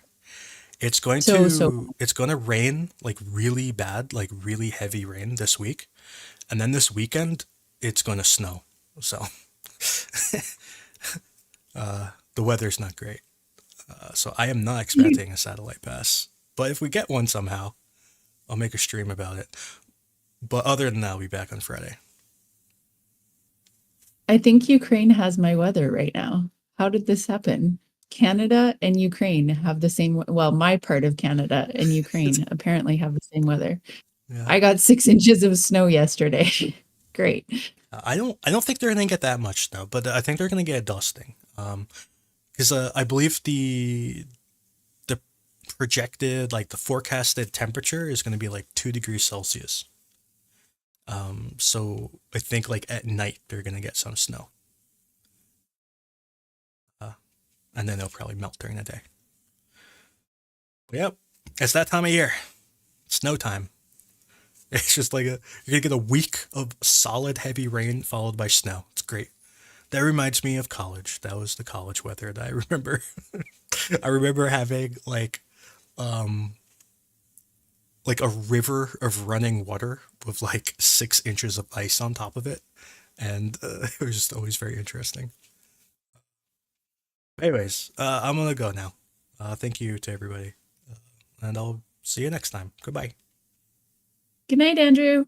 Speaker 2: So
Speaker 1: It's going to rain like really bad, like really heavy rain this week, and then this weekend it's going to snow. So the weather's not great. So I am not
Speaker 2: you,
Speaker 1: expecting a satellite pass. But if we get one somehow, I'll make a stream about it. But other than that, I'll be back on Friday.
Speaker 2: I think Ukraine has my weather right now. How did this happen? Canada and Ukraine have the same, well, my part of Canada and Ukraine apparently have the same weather.
Speaker 1: Yeah.
Speaker 2: I got 6 inches of snow yesterday. Great.
Speaker 1: I don't think they're gonna get that much though, but I think they're gonna get a dusting. Because I believe the projected like the forecasted temperature is gonna be like 2 degrees Celsius. So I think like at night they're gonna get some snow, uh, and then they'll probably melt during the day. Yep, it's that time of year. Snow time. It's just like you're gonna get a week of solid heavy rain followed by snow. It's great. That reminds me of college. That was the college weather that I remember. I remember having like a river of running water with like 6 inches of ice on top of it, and it was just always very interesting. Anyways, I'm gonna go now. Thank you to everybody, and I'll see you next time. Goodbye.
Speaker 2: Good night, Andrew.